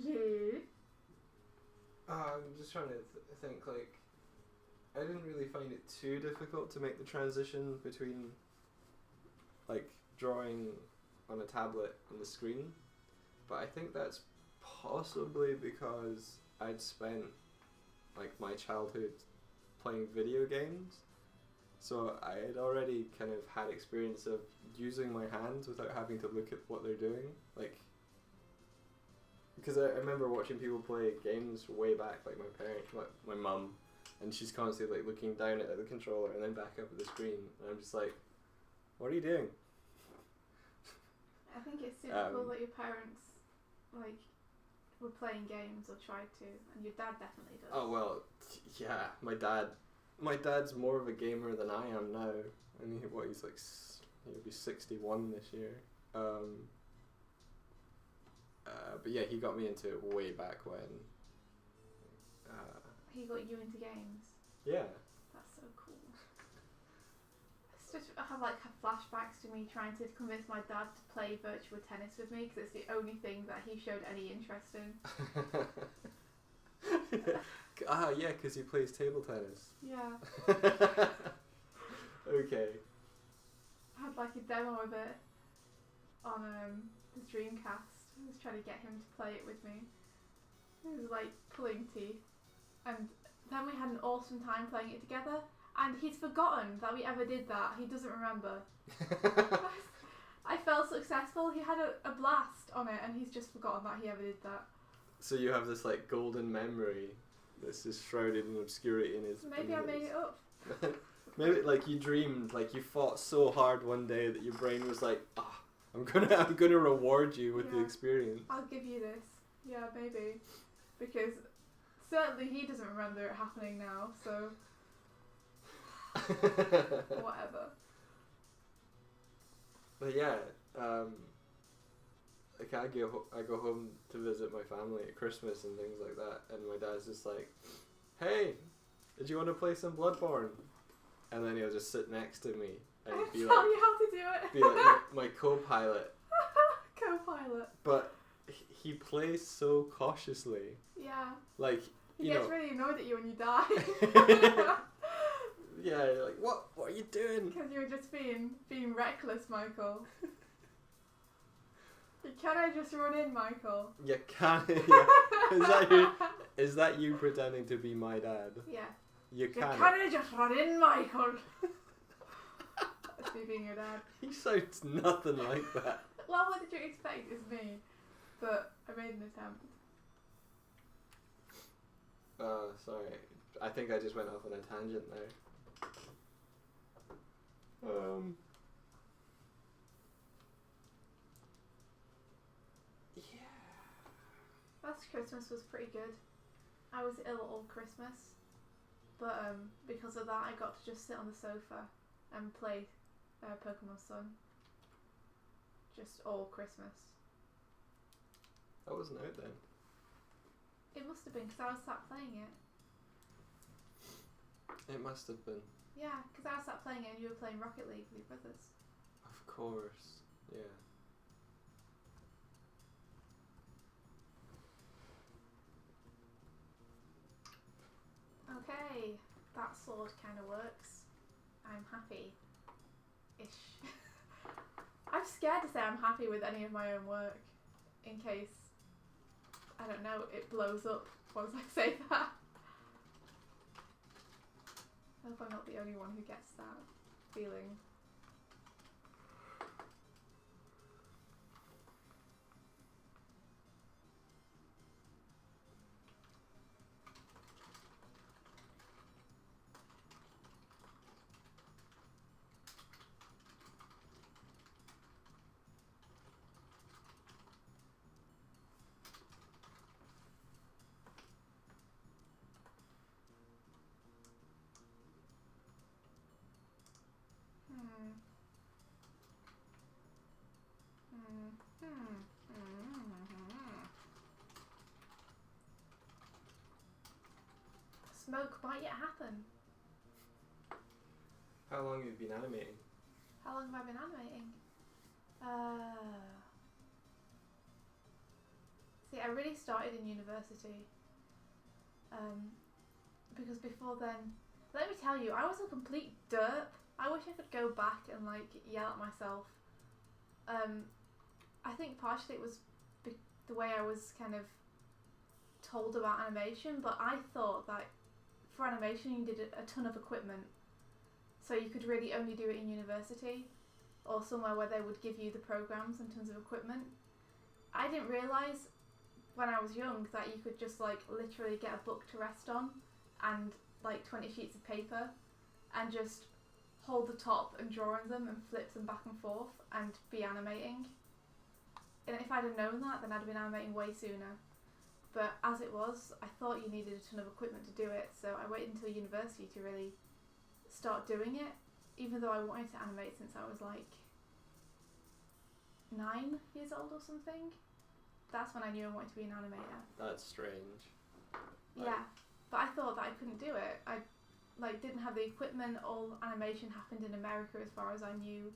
Yeah. I'm just trying to think, like, I didn't really find it too difficult to make the transition between, like, drawing on a tablet and the screen, but I think that's possibly because I'd spent, like, my childhood playing video games, so I had already kind of had experience of using my hands without having to look at what they're doing, like, because I remember watching people play games way back, like my parents, my mum, and she's constantly like looking down at the controller and then back up at the screen, and I'm just like, what are you doing? I think it's super cool that your parents like were playing games or tried to, and your dad definitely does. Oh well, yeah, my dad's more of a gamer than I am now. I mean, he's like, he'll be 61 this year. But yeah, he got me into it way back when. He got you into games? Yeah. That's so cool. I have like flashbacks to me trying to convince my dad to play virtual tennis with me because it's the only thing that he showed any interest in. Yeah, because he plays table tennis. Yeah. Okay. I had like a demo of it on the Dreamcast. I was trying to get him to play it with me. It was like pulling teeth. And then we had an awesome time playing it together. And he's forgotten that we ever did that. He doesn't remember. I felt successful. He had a blast on it and he's just forgotten that he ever did that. So you have this like golden memory that's just shrouded in obscurity in his... Maybe I made it up. Maybe like you dreamed, like you fought so hard one day that your brain was like, I'm gonna reward you with the experience. I'll give you this. Yeah, maybe. Because certainly he doesn't remember it happening now, so whatever. But yeah, like I go home to visit my family at Christmas and things like that, and my dad's just like, "Hey, did you want to play some Bloodborne?" and then he'll just sit next to me and I'll be tell like, you how to do it. be like my co-pilot. Co-pilot. But he plays so cautiously. Yeah. Like, He you gets know. really annoyed at you when you die. Yeah, you're like, what are you doing? Because you're just being reckless, Michael. Can I just run in, Michael? You can't. Yeah. Is that you pretending to be my dad? Yeah. You Can can't. I just run in, Michael? That's me being your dad. He sounds nothing like that. Well, what did you expect? It's me. But I made an attempt. Oh, sorry. I think I just went off on a tangent there. Yeah. Last Christmas was pretty good. I was ill all Christmas, but because of that I got to just sit on the sofa and play Pokemon Sun. Just all Christmas. I wasn't out then. It must have been because I was sat playing it. It must have been. Yeah, because I was sat playing it and you were playing Rocket League with your brothers. Of course. Yeah. Okay, that sword kind of works. I'm happy-ish. I'm scared to say I'm happy with any of my own work, in case, I don't know, it blows up once I say that. I hope I'm not the only one who gets that feeling. Smoke might yet happen. How long have you been animating? How long have I been animating? See, I really started in university. Because before then, let me tell you, I was a complete derp. I wish I could go back and like yell at myself. I think partially it was the way I was kind of told about animation, but I thought that for animation you needed a ton of equipment, so you could really only do it in university or somewhere where they would give you the programs and tons of equipment. I didn't realise when I was young that you could just like literally get a book to rest on and like 20 sheets of paper and just hold the top and draw on them and flip them back and forth and be animating. And if I'd have known that, then I'd have been animating way sooner. But as it was, I thought you needed a ton of equipment to do it, so I waited until university to really start doing it, even though I wanted to animate since I was like 9 years old or something. That's when I knew I wanted to be an animator. That's strange. Yeah, but I thought that I couldn't do it. I like didn't have the equipment. All animation happened in America as far as I knew.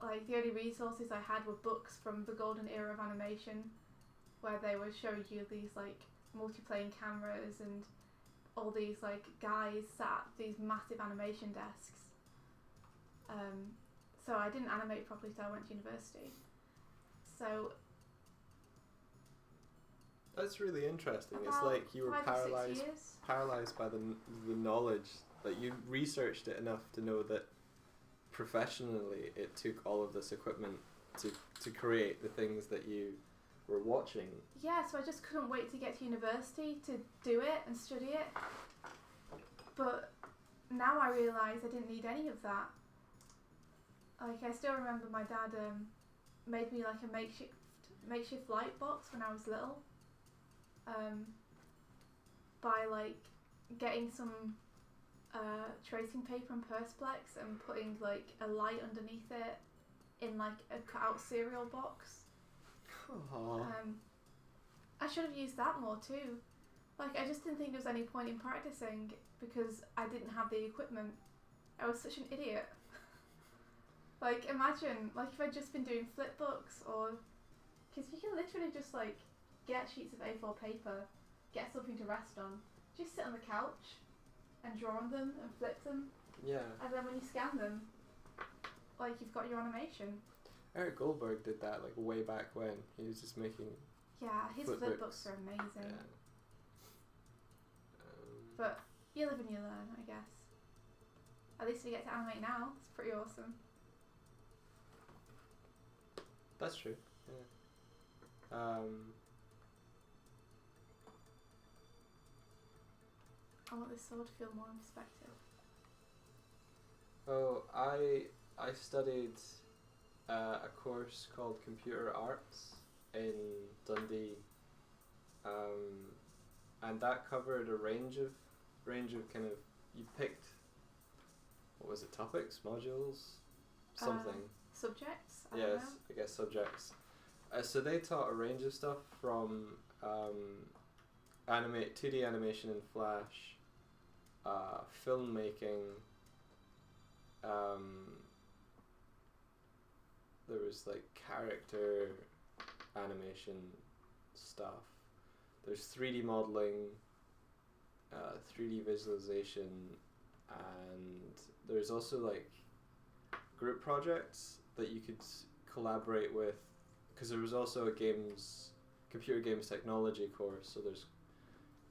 Like the only resources I had were books from the golden era of animation, where they would show you these like multi-plane cameras and all these like guys sat at these massive animation desks. So I didn't animate properly till I went to university. So that's really interesting. It's about like you were 5 or 6 years. paralyzed by the knowledge. Like you researched it enough to know that professionally it took all of this equipment to create the things that you were watching. Yeah, so I just couldn't wait to get to university to do it and study it. But now I realise I didn't need any of that. Like I still remember my dad made me like a makeshift light box when I was little. By like getting some tracing paper and perspex and putting like a light underneath it in like a cut out cereal box. I should have used that more too. Like I just didn't think there was any point in practicing because I didn't have the equipment. I was such an idiot. Like, imagine, like, if I'd just been doing flip books, or... Because you can literally just, like, get sheets of A4 paper, get something to rest on, just sit on the couch and draw on them and flip them. Yeah. And then when you scan them, like, you've got your animation. Eric Goldberg did that, like, way back when. He was just making... Yeah, his flip books are amazing. Yeah. But you live and you learn, I guess. At least we get to animate now. It's pretty awesome. That's true. Yeah. I want this sword to feel more in perspective. Oh, I studied a course called Computer Arts in Dundee, and that covered a range of kind of, you picked, what was it, topics, modules, something. Subjects? I Yes, don't know. I guess subjects. So they taught a range of stuff from 2D animation in Flash, filmmaking. There was like character animation stuff. There's 3D modeling, 3D visualization, and there's also like group projects that you could collaborate with, because there was also a computer games technology course, so there's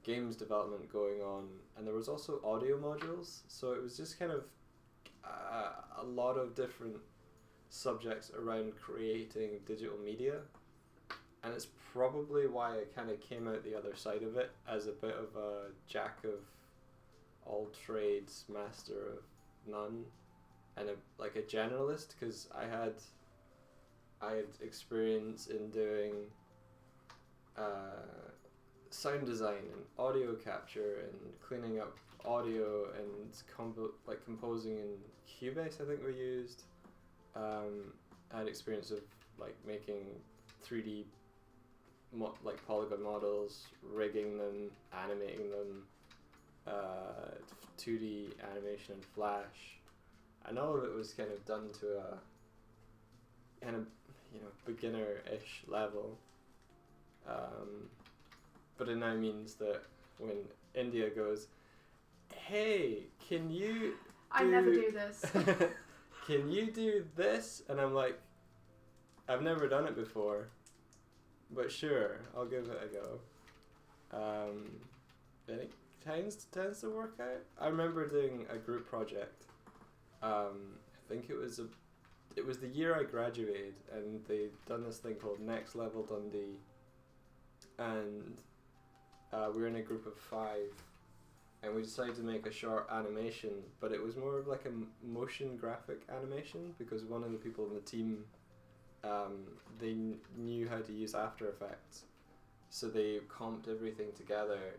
games development going on, and there was also audio modules, so it was just kind of a lot of different subjects around creating digital media, and it's probably why I kind of came out the other side of it as a bit of a jack of all trades, master of none, and a generalist, because I had experience in doing sound design and audio capture and cleaning up audio and composing in Cubase, I think we used. I had experience of like making 3D polygon models, rigging them, animating them, 2D animation in Flash, and all of it was kind of done to a kind of, beginner-ish level. But it now means that when India goes, hey, can you I never do this. can you do this? And I'm like, I've never done it before, but sure, I'll give it a go. And it tends to work out. I remember doing a group project. I think it was the year I graduated, and they'd done this thing called Next Level Dundee, and we were in a group of 5, and we decided to make a short animation, but it was more of like a motion graphic animation, because one of the people in the team, they knew how to use After Effects, so they comped everything together.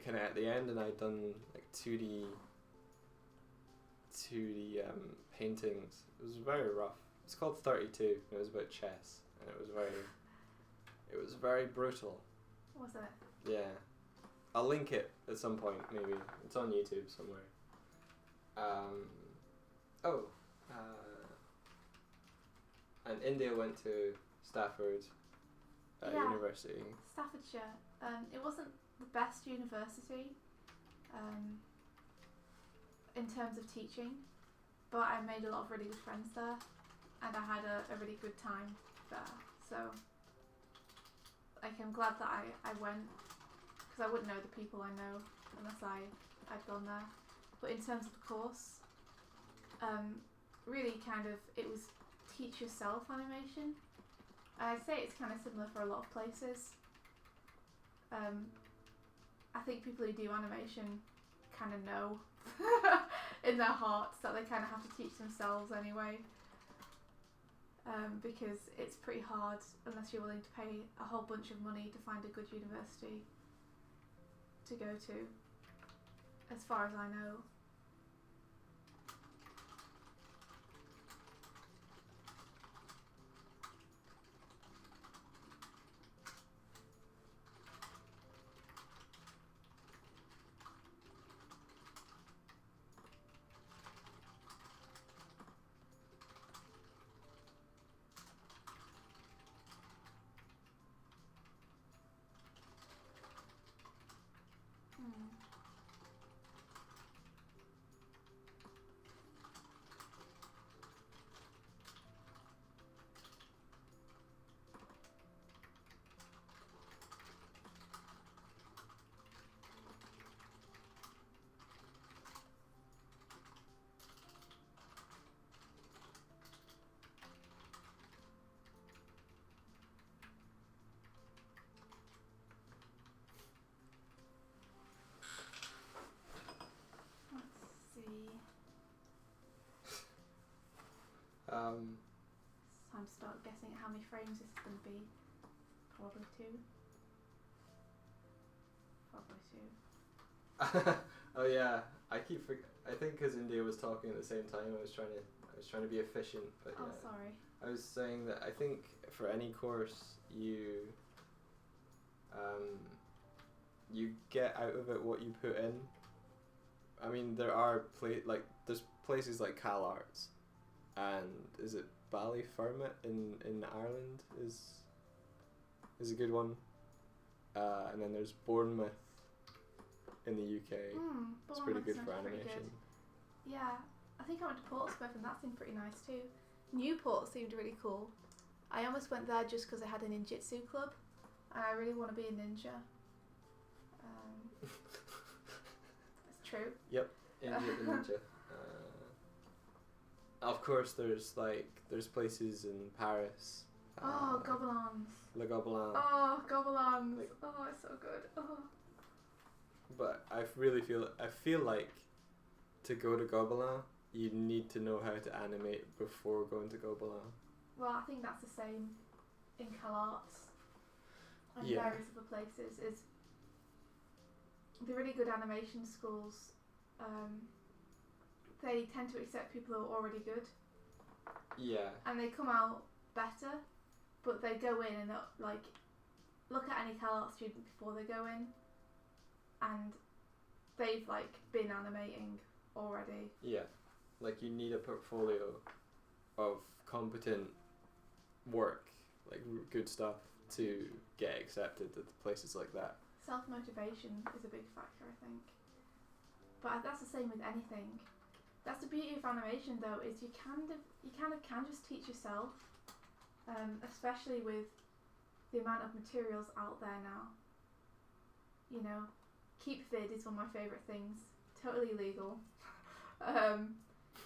Kind of at the end, and I'd done like 2D paintings. It was very rough. It's called 32. It was about chess, and it was very brutal. Was it? Yeah, I'll link it at some point. Maybe it's on YouTube somewhere. And India went to Stafford University. Staffordshire. It wasn't the best university in terms of teaching, but I made a lot of really good friends there, and I had a really good time there. So I'm glad that I went, because I wouldn't know the people I know unless I'd gone there. But in terms of the course, really kind of, it was teach yourself animation. And I'd say it's kind of similar for a lot of places. I think people who do animation kind of know in their hearts that they kind of have to teach themselves anyway, because it's pretty hard unless you're willing to pay a whole bunch of money to find a good university to go to, as far as I know. It's time to start guessing at how many frames this is going to be. Probably 2. Probably 2. Oh yeah, I think because India was talking at the same time, I was trying to be efficient, but yeah. Oh, sorry. I was saying that I think for any course you get out of it what you put in. I mean, there are there's places like CalArts, and is it Ballyfermot in Ireland is a good one, and then there's Bournemouth in the UK. It's pretty good for animation. Good. Yeah, I think I went to Portsmouth and that seemed pretty nice too. Newport seemed really cool. I almost went there just because I had a ninjutsu club, and I really want to be a ninja. It's true. Yep, ninja. Of course, there's places in Paris. Gobelins. Le Gobelin. Oh, Gobelins. Oh, it's so good. Oh. But I feel like to go to Gobelin, you need to know how to animate before going to Gobelin. Well, I think that's the same in CalArts and various other places. Is the really good animation schools, they tend to accept people who are already good. Yeah. And they come out better, but they go in and look at any CalArts student before they go in, and they've been animating already. Yeah, you need a portfolio of competent work, good stuff to get accepted at places like that. Self-motivation is a big factor, I think. But that's the same with anything. That's the beauty of animation, though, is you kind of can just teach yourself, especially with the amount of materials out there now. You know, KeepVid is one of my favourite things. Totally illegal.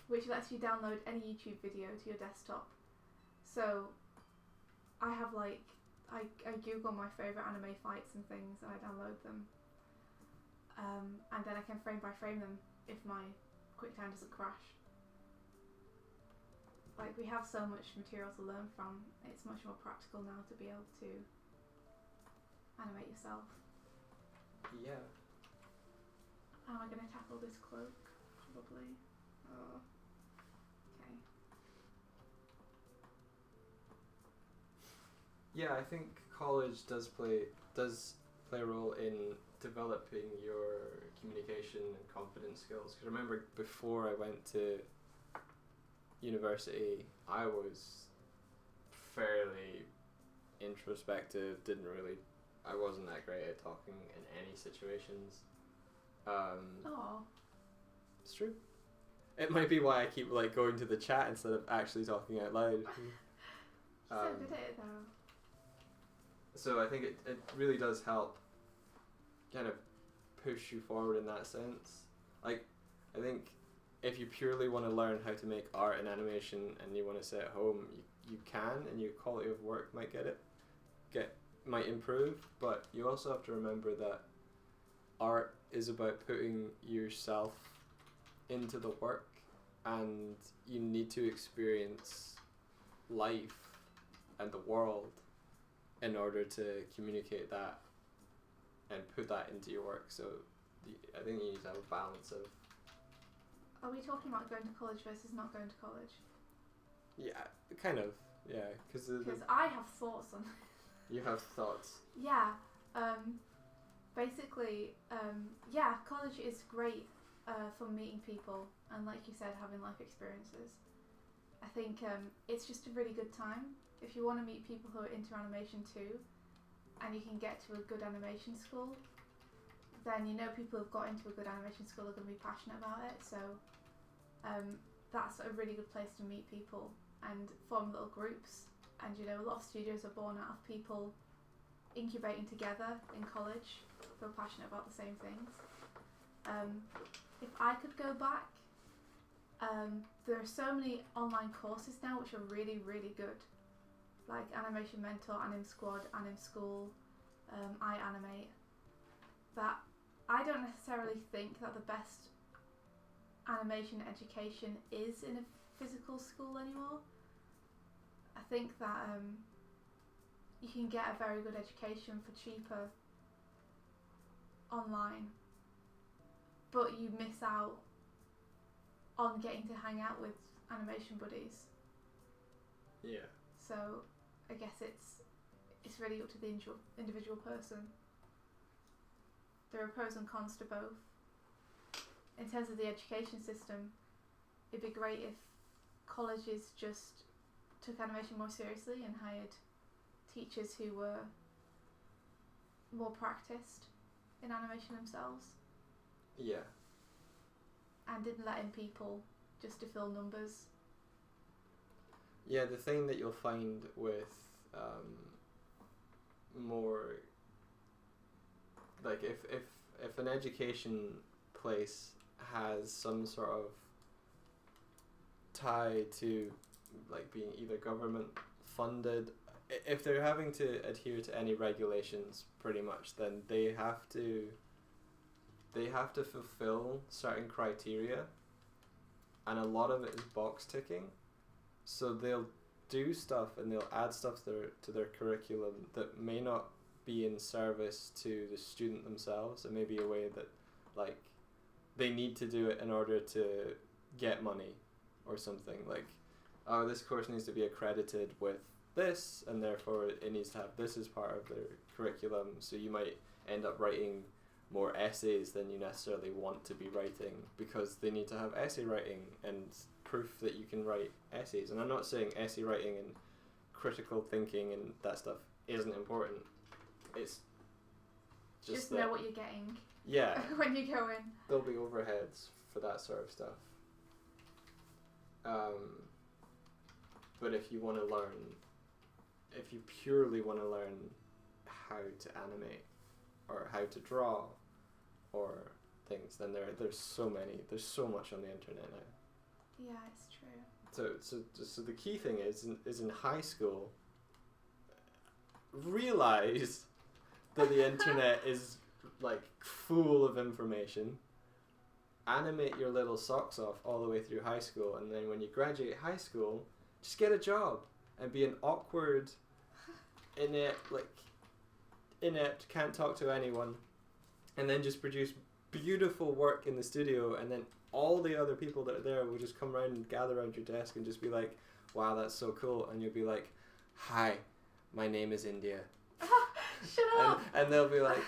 Which lets you download any YouTube video to your desktop. So I have I Google my favourite anime fights and things and I download them. And then I can frame by frame them if my QuickTime doesn't crash. We have so much material to learn from. It's much more practical now to be able to animate yourself. Yeah. How am I going to tackle this cloak? Probably. Oh. Okay. Yeah, I think college does play a role in developing your communication and confidence skills. Because I remember before I went to university, I was fairly introspective. I wasn't that great at talking in any situations. It's true. It might be why I keep going to the chat instead of actually talking out loud. So good at it though. So I think it really does help kind of push you forward in that sense. I think if you purely want to learn how to make art and animation and you want to sit at home, you can, and your quality of work might improve, but you also have to remember that art is about putting yourself into the work, and you need to experience life and the world in order to communicate that and put that into your work. So I think you need to have a balance of... Are we talking about going to college versus not going to college? Yeah, kind of, yeah. Because I have thoughts on... You have thoughts? Yeah. Basically, college is great for meeting people and, like you said, having life experiences. I think it's just a really good time. If you want to meet people who are into animation too, and you can get to a good animation school, then you know people who've got into a good animation school are going to be passionate about it. So that's a really good place to meet people and form little groups. And a lot of studios are born out of people incubating together in college who are passionate about the same things. If I could go back, there are so many online courses now which are really, really good. Like Animation Mentor, Anim Squad, Anim School, iAnimate. That I don't necessarily think that the best animation education is in a physical school anymore. I think that you can get a very good education for cheaper online, but you miss out on getting to hang out with animation buddies. Yeah. So I guess it's really up to the individual person. There are pros and cons to both. In terms of the education system, it'd be great if colleges just took animation more seriously and hired teachers who were more practiced in animation themselves. Yeah. And didn't let in people just to fill numbers. Yeah, the thing that you'll find with more, like if an education place has some sort of tie to like being either government funded, if they're having to adhere to any regulations pretty much, then they have to fulfill certain criteria, and a lot of it is box ticking. So they'll do stuff and they'll add stuff to their curriculum that may not be in service to the student themselves. It may be a way that like they need to do it in order to get money or something. Like, oh, this course needs to be accredited with this, and therefore it needs to have this as part of their curriculum. So you might end up writing more essays than you necessarily want to be writing because they need to have essay writing and proof that you can write essays. And I'm not saying essay writing and critical thinking and that stuff isn't important. It's just know what you're getting. Yeah. When you go in. There'll be overheads for that sort of stuff. But if you want to learn, if you purely want to learn how to animate or how to draw or things, then there's so much on the internet now. Yeah, it's true. So the key thing is in high school, realize that the internet is like full of information. Animate your little socks off all the way through high school, and then when you graduate high school, just get a job and be an awkward, inept, can't talk to anyone, and then just produce beautiful work in the studio, and then all the other people that are there will just come around and gather around your desk and just be like, wow, that's so cool. And you'll be like, hi, my name is India. Shut up! And they'll be like,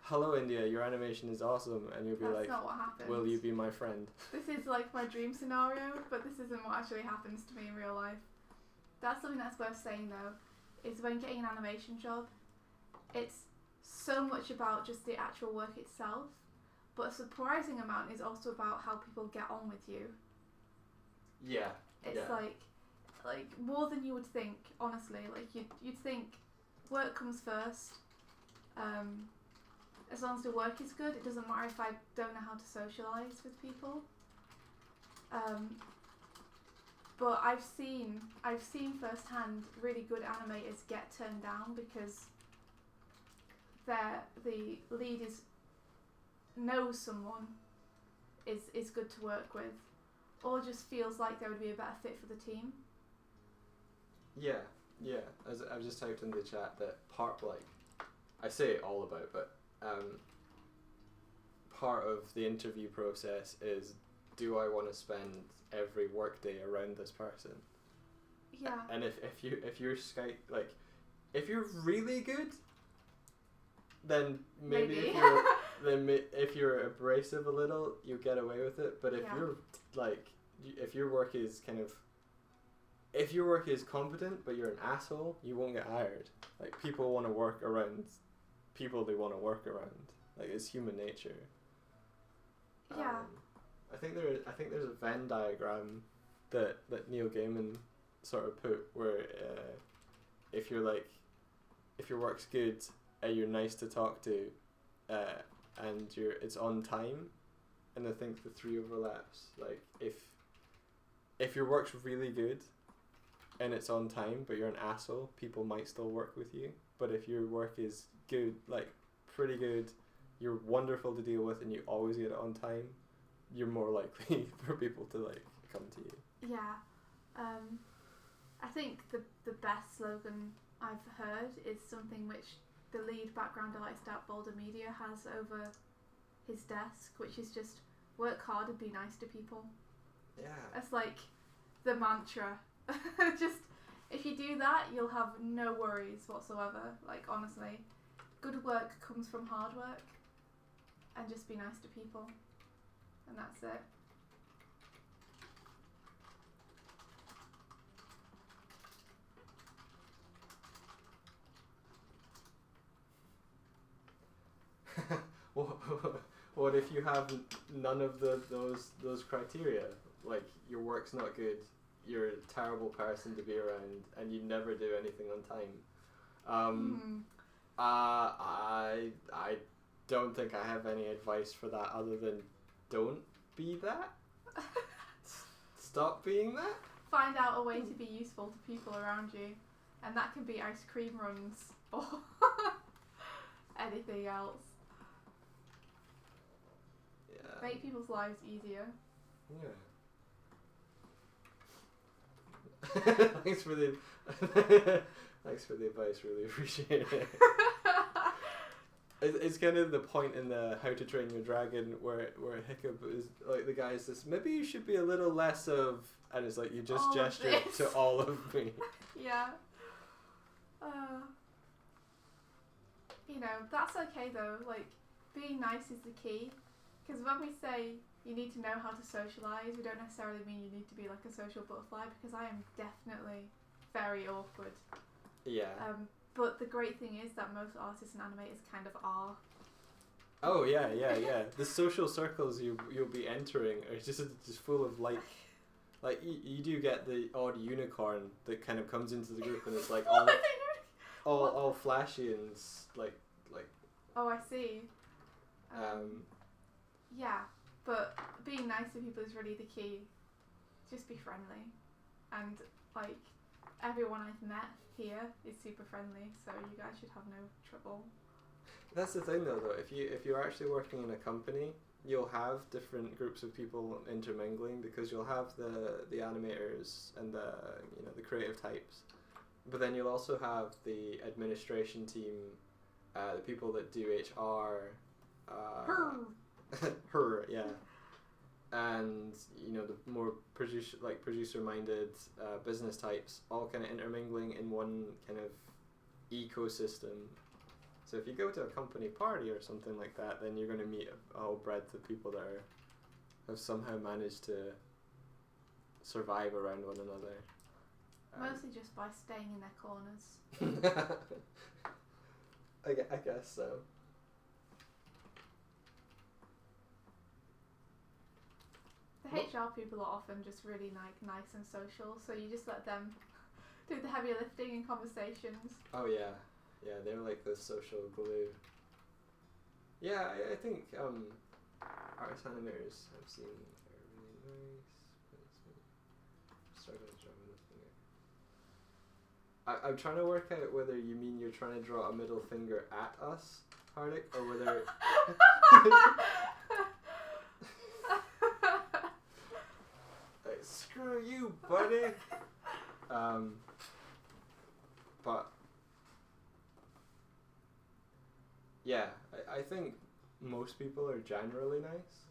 hello India, your animation is awesome. And you'll be That's like, not what happens. will you be my friend? This is like my dream scenario, but this isn't what actually happens to me in real life. That's something that's worth saying though, is when getting an animation job, it's so much about just the actual work itself, but a surprising amount is also about how people get on with you. Yeah. It's like more than you would think, honestly. Like you'd think work comes first. As long as the work is good, it doesn't matter if I don't know how to socialise with people. But I've seen firsthand really good animators get turned down because the lead knows someone is good to work with, or just feels like they would be a better fit for the team. Yeah. As I've just typed in the chat that I say it all about, but part of the interview process is, do I want to spend every workday around this person? Yeah. And if you're if you're really good, then maybe. If you're abrasive a little, you get away with it. But if your work is competent but you're an asshole, you won't get hired. Like, people want to work around people they want to work around. Like, it's human nature. Yeah. I think there's a Venn diagram that Neil Gaiman sort of put where if your work's good and you're nice to talk to, and it's on time, and I think the three overlaps. Like, if your work's really good and it's on time but you're an asshole, people might still work with you. But if your work is good, like pretty good, you're wonderful to deal with and you always get it on time, you're more likely for people to like come to you. Yeah. I think the best slogan I've heard is something which the lead background artist at Boulder Media has over his desk, which is just work hard and be nice to people. Yeah. That's like the mantra. Just if you do that, you'll have no worries whatsoever. Like, honestly, good work comes from hard work, and just be nice to people, and that's it. What if you have none of those criteria? Like, your work's not good, you're a terrible person to be around, and you never do anything on time. I don't think I have any advice for that other than don't be that. Stop being that. Find out a way to be useful to people around you, and that can be ice cream runs or anything else. Yeah. Make people's lives easier. Yeah. Thanks for the advice. Really appreciate it. It's kind of the point in the How to Train Your Dragon where Hiccup is like, the guy says, maybe you should be a little less of, and it's like, you just gestured to all of me. Yeah. You know, that's okay though. Like, being nice is the key. Because when we say you need to know how to socialise, we don't necessarily mean you need to be like a social butterfly, because I am definitely very awkward. Yeah. But the great thing is that most artists and animators kind of are. Oh yeah. The social circles you'll be entering are just full of like you do get the odd unicorn that kind of comes into the group and it's like all flashy and like. Oh, I see. Yeah, but being nice to people is really the key. Just be friendly, and like everyone I've met here is super friendly, so you guys should have no trouble. That's the thing though. If you're actually working in a company, you'll have different groups of people intermingling, because you'll have the animators and the creative types, but then you'll also have the administration team, the people that do HR. Her, yeah, and the more producer-minded business types, all kind of intermingling in one kind of ecosystem. So if you go to a company party or something like that, then you're going to meet a whole breadth of people that have somehow managed to survive around one another. Mostly just by staying in their corners. I guess so. The HR people are often just really nice and social, so you just let them do the heavy lifting and conversations. Oh yeah, they're like the social glue. Yeah, I think artist animators I've seen are really nice. Starting to draw middle finger. I'm trying to work out whether you mean you're trying to draw a middle finger at us, Hardik, or whether. Screw you, buddy. But yeah, I think most people are generally nice.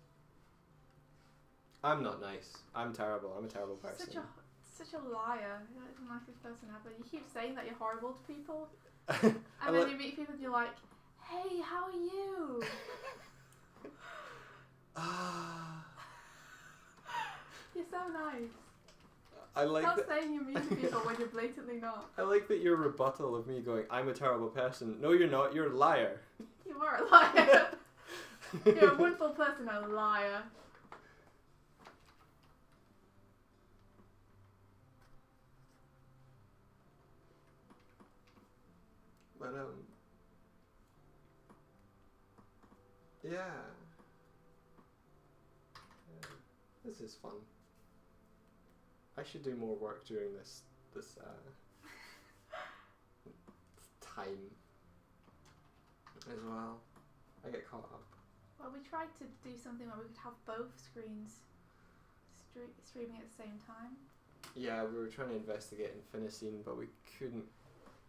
I'm not nice. I'm terrible. I'm a terrible person. Such a liar. You're like the nicest person ever. You keep saying that you're horrible to people, and then you meet people and you're like, "Hey, how are you?" You're so nice. Stop saying you're mean to people when you're blatantly not. I like that your rebuttal of me going, I'm a terrible person. No, you're not. You're a liar. You are a liar. You're a wonderful person, a liar. But yeah. This is fun. I should do more work during this time as well. I get caught up. Well, we tried to do something where we could have both screens streaming at the same time. Yeah, we were trying to investigate Infinicine, but we couldn't.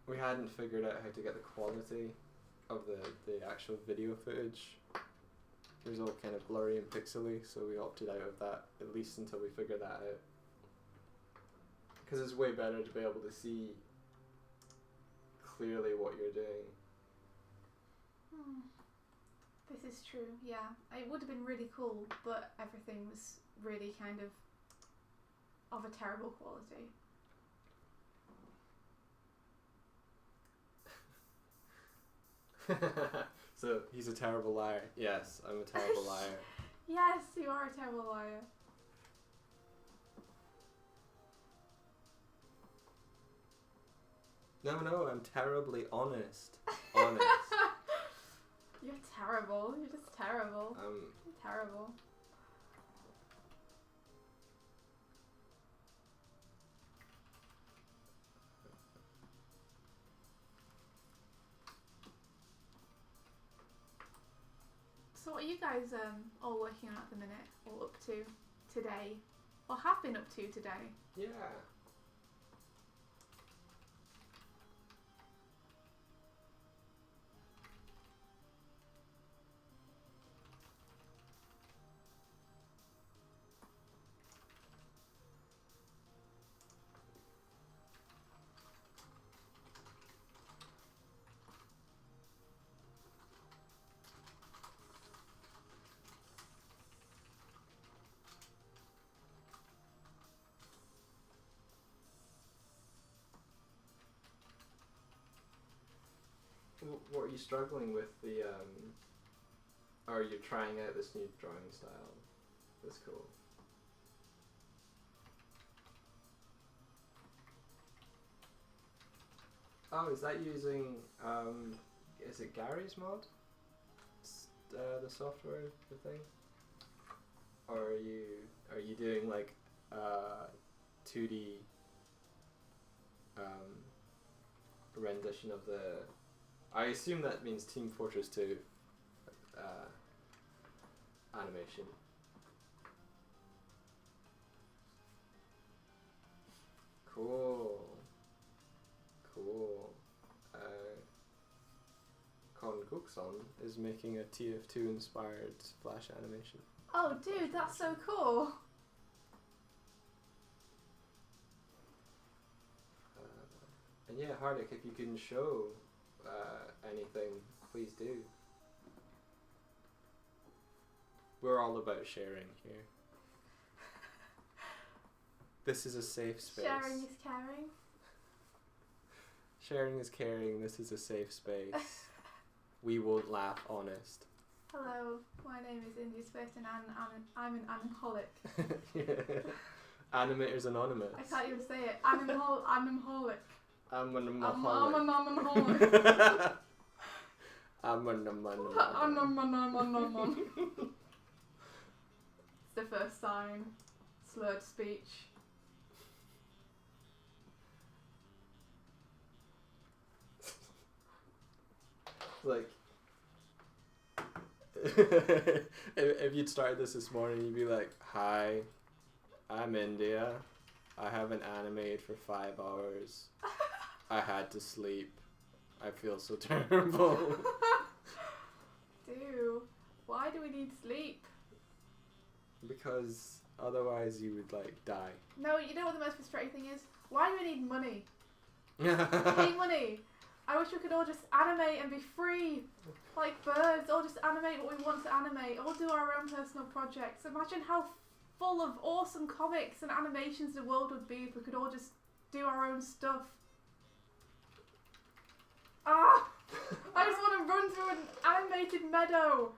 We hadn't figured out how to get the quality of the actual video footage. It was all kind of blurry and pixely, so we opted out of that, at least until we figure that out. Because it's way better to be able to see clearly what you're doing. This is true, yeah. It would have been really cool, but everything was really kind of a terrible quality. So, he's a terrible liar. Yes, I'm a terrible liar. Yes, you are a terrible liar. No, I'm terribly honest. Honest. You're terrible. You're just terrible. You're terrible. So what are you guys all working on at the minute, or up to today, or have been up to today? Yeah. What are you struggling with? Or you're trying out this new drawing style? That's cool. Oh, is that using, is it Gary's mod? The software, the thing? Or are you doing like 2D rendition of the... I assume that means Team Fortress 2 animation. Cool. Con Cookson is making a TF2 inspired Flash animation. Oh dude, that's so cool. And yeah, Hardik, if you can show anything, please do. We're all about sharing here. This is a safe space. Sharing is caring. Sharing is caring. This is a safe space. We won't laugh, honest. Hello, my name is India Swift and I'm an animholic. Animators Anonymous. I can't even say it. Animholic. I'm an It's the first sign. Slurred speech. Like, if you'd started this morning, you'd be like, "Hi, I'm India. I haven't animated for 5 hours. I had to sleep. I feel so terrible." Dude, why do we need sleep? Because otherwise you would like die. No, you know what the most frustrating thing is? Why do we need money? We need money. I wish we could all just animate and be free, like birds, or just animate what we want to animate, or do our own personal projects. Imagine how full of awesome comics and animations the world would be if we could all just do our own stuff. Ah! I just want to run through an animated meadow.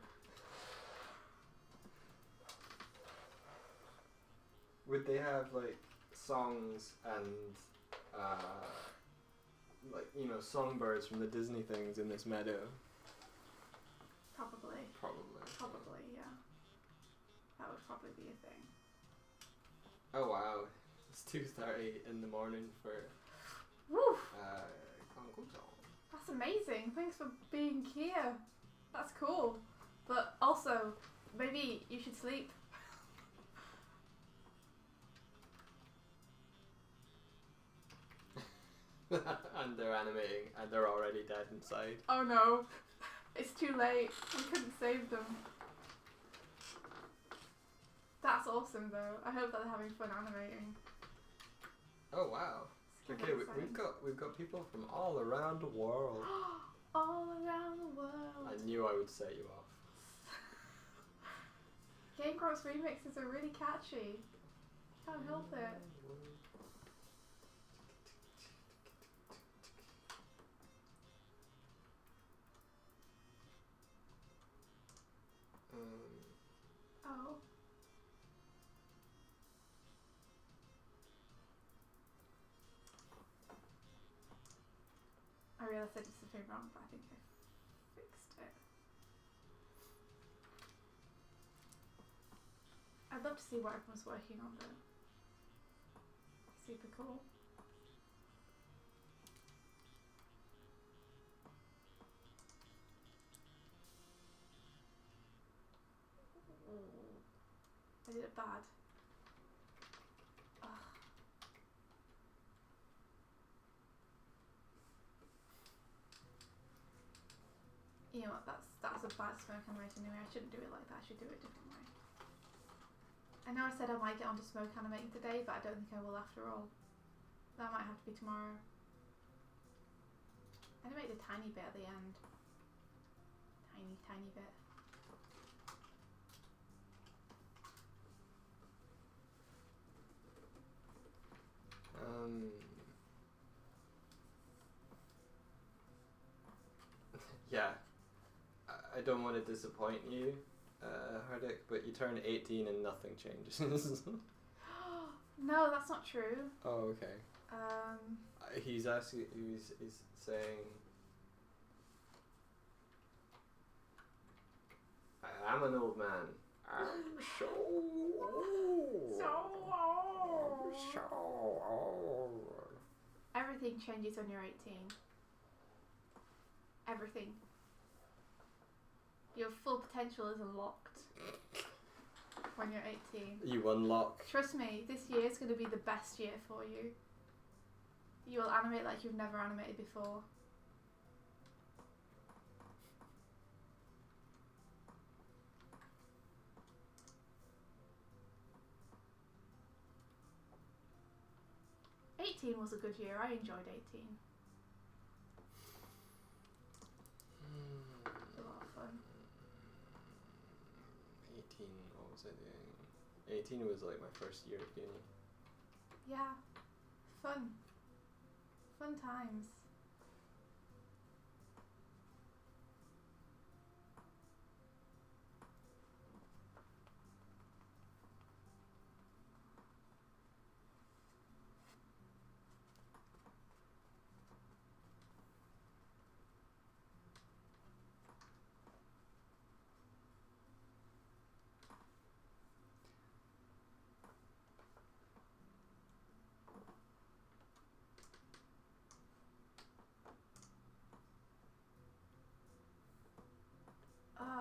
Would they have like songs and like, you know, songbirds from the Disney things in this meadow? Probably. Probably, yeah. That would probably be a thing. Oh wow, it's 2:30 in the morning for Woo! Concourson. That's amazing. Thanks for being here. That's cool. But also, maybe you should sleep. and they're animating and they're already dead inside. Oh no. It's too late. We couldn't save them. That's awesome though. I hope that they're having fun animating. Oh wow. Okay, we've got people from all around the world. All around the world. I knew I would set you off. Game Grumps remixes are really catchy. Can't help it. Oh. I realised I did something wrong, but I think I fixed it. I'd love to see what everyone's working on though. Super cool. I did it bad. Ugh. You know what, that's a bad smoke animation anyway. I shouldn't do it like that. I should do it a different way. I know I said I might get onto smoke animating today, but I don't think I will after all. That might have to be tomorrow. Animate a tiny bit at the end. Tiny bit. Yeah. I don't want to disappoint you, Hardik, but you turn 18 and nothing changes. No, that's not true. Oh, okay. He's asking. He's saying. I'm an old man. I'm so old. I'm so old. Everything changes when you're 18. Everything. Your full potential is unlocked when you're 18. You unlock. Trust me, this year is going to be the best year for you. You will animate like you've never animated before. '18 was a good year. I enjoyed 18. It was a lot of fun. 18, what was I doing? 18 was like my first year at uni. Yeah. Fun. Fun times.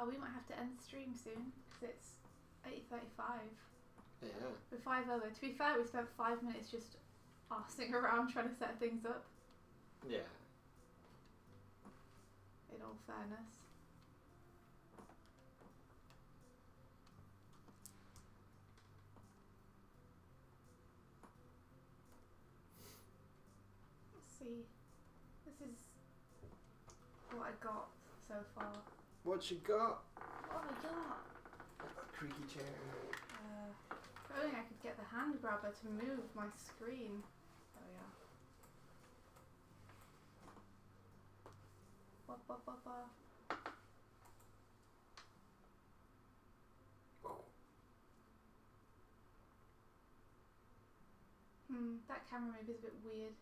We might have to end the stream soon because it's 8:35. Yeah. We're 5 over. To be fair, we spent 5 minutes just arsing around trying to set things up. Yeah. In all fairness. Let's see. This is what I got so far. What you got? What have I got? A creaky chair. If only I could get the hand grabber to move my screen. Oh yeah. That camera maybe is a bit weird.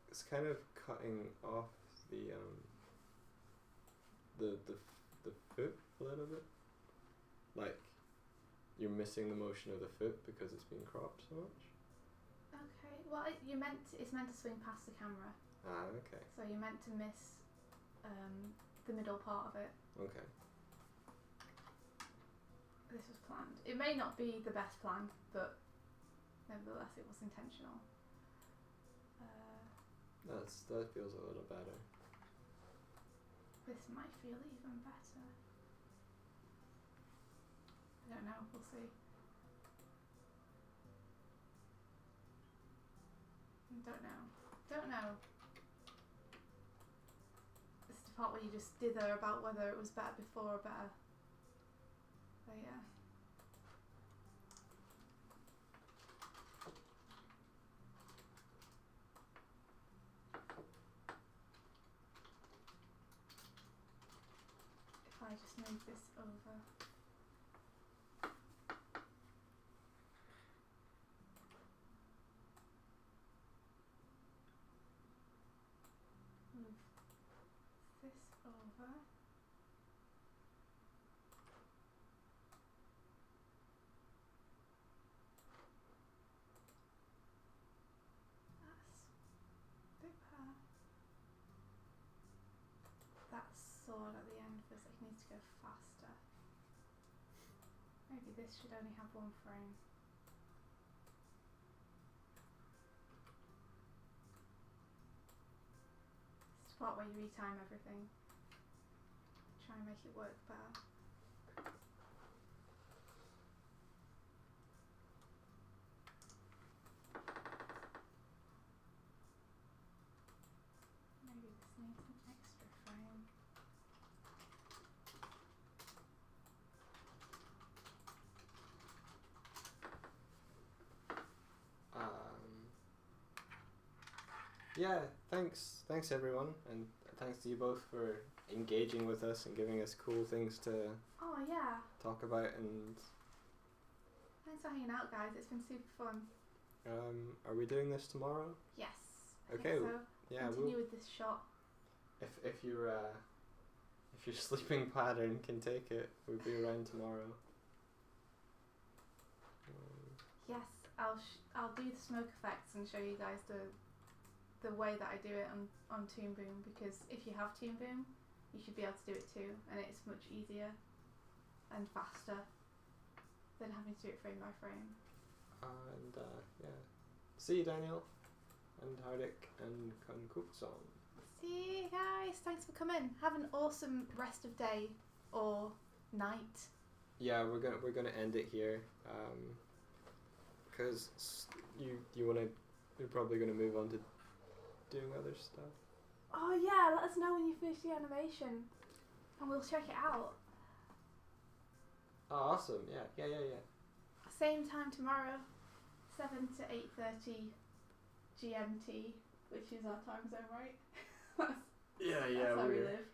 It's kind of cutting off the foot a little bit. Like you're missing the motion of the foot because it's been cropped so much. Okay. Well, it's meant to swing past the camera. Ah, okay. So you're meant to miss the middle part of it. Okay. This was planned. It may not be the best plan, but nevertheless it was intentional. That feels a little better. This might feel even better. I don't know, we'll see. Don't know. It's the part where you just dither about whether it was better before or better later. If I just move this over. Move this over. That's a bit better. That sword at the end feels like it needs to go faster. Maybe this should only have one frame. It's the part where you retime everything. Try and make it work better. Maybe this needs an extra frame. Yeah, thanks everyone, and thanks to you both for engaging with us and giving us cool things to Oh yeah. talk about. And Thanks for hanging out, guys. It's been super fun. are we doing this tomorrow? Yes. I Okay. think so. Yeah, Continue with this shot. if your sleeping pattern can take it, we'll be around tomorrow. Yes, I'll do the smoke effects and show you guys the way that I do it on Toon Boom, because if you have Toon Boom, you should be able to do it too, and it's much easier and faster than having to do it frame by frame. And yeah, see you, Daniel, and Hardik, and Kankukson. See you guys. Thanks for coming. Have an awesome rest of day or night. Yeah, we're gonna end it here, because you're probably gonna move on to doing other stuff. Oh yeah, let us know when you finish the animation, and we'll check it out. Oh, awesome! Yeah. Same time tomorrow, 7 to 8:30 GMT, which is our time zone, right? That's where we live.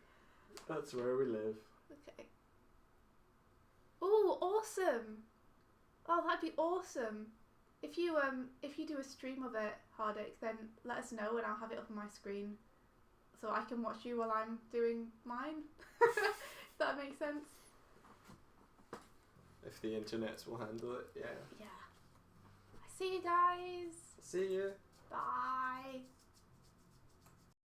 That's where we live. Okay. Oh, awesome! Oh, that'd be awesome. If you do a stream of it, Hardik, then let us know and I'll have it up on my screen, so I can watch you while I'm doing mine. If that makes sense. If the internets will handle it, yeah. Yeah. See you guys. See you. Bye.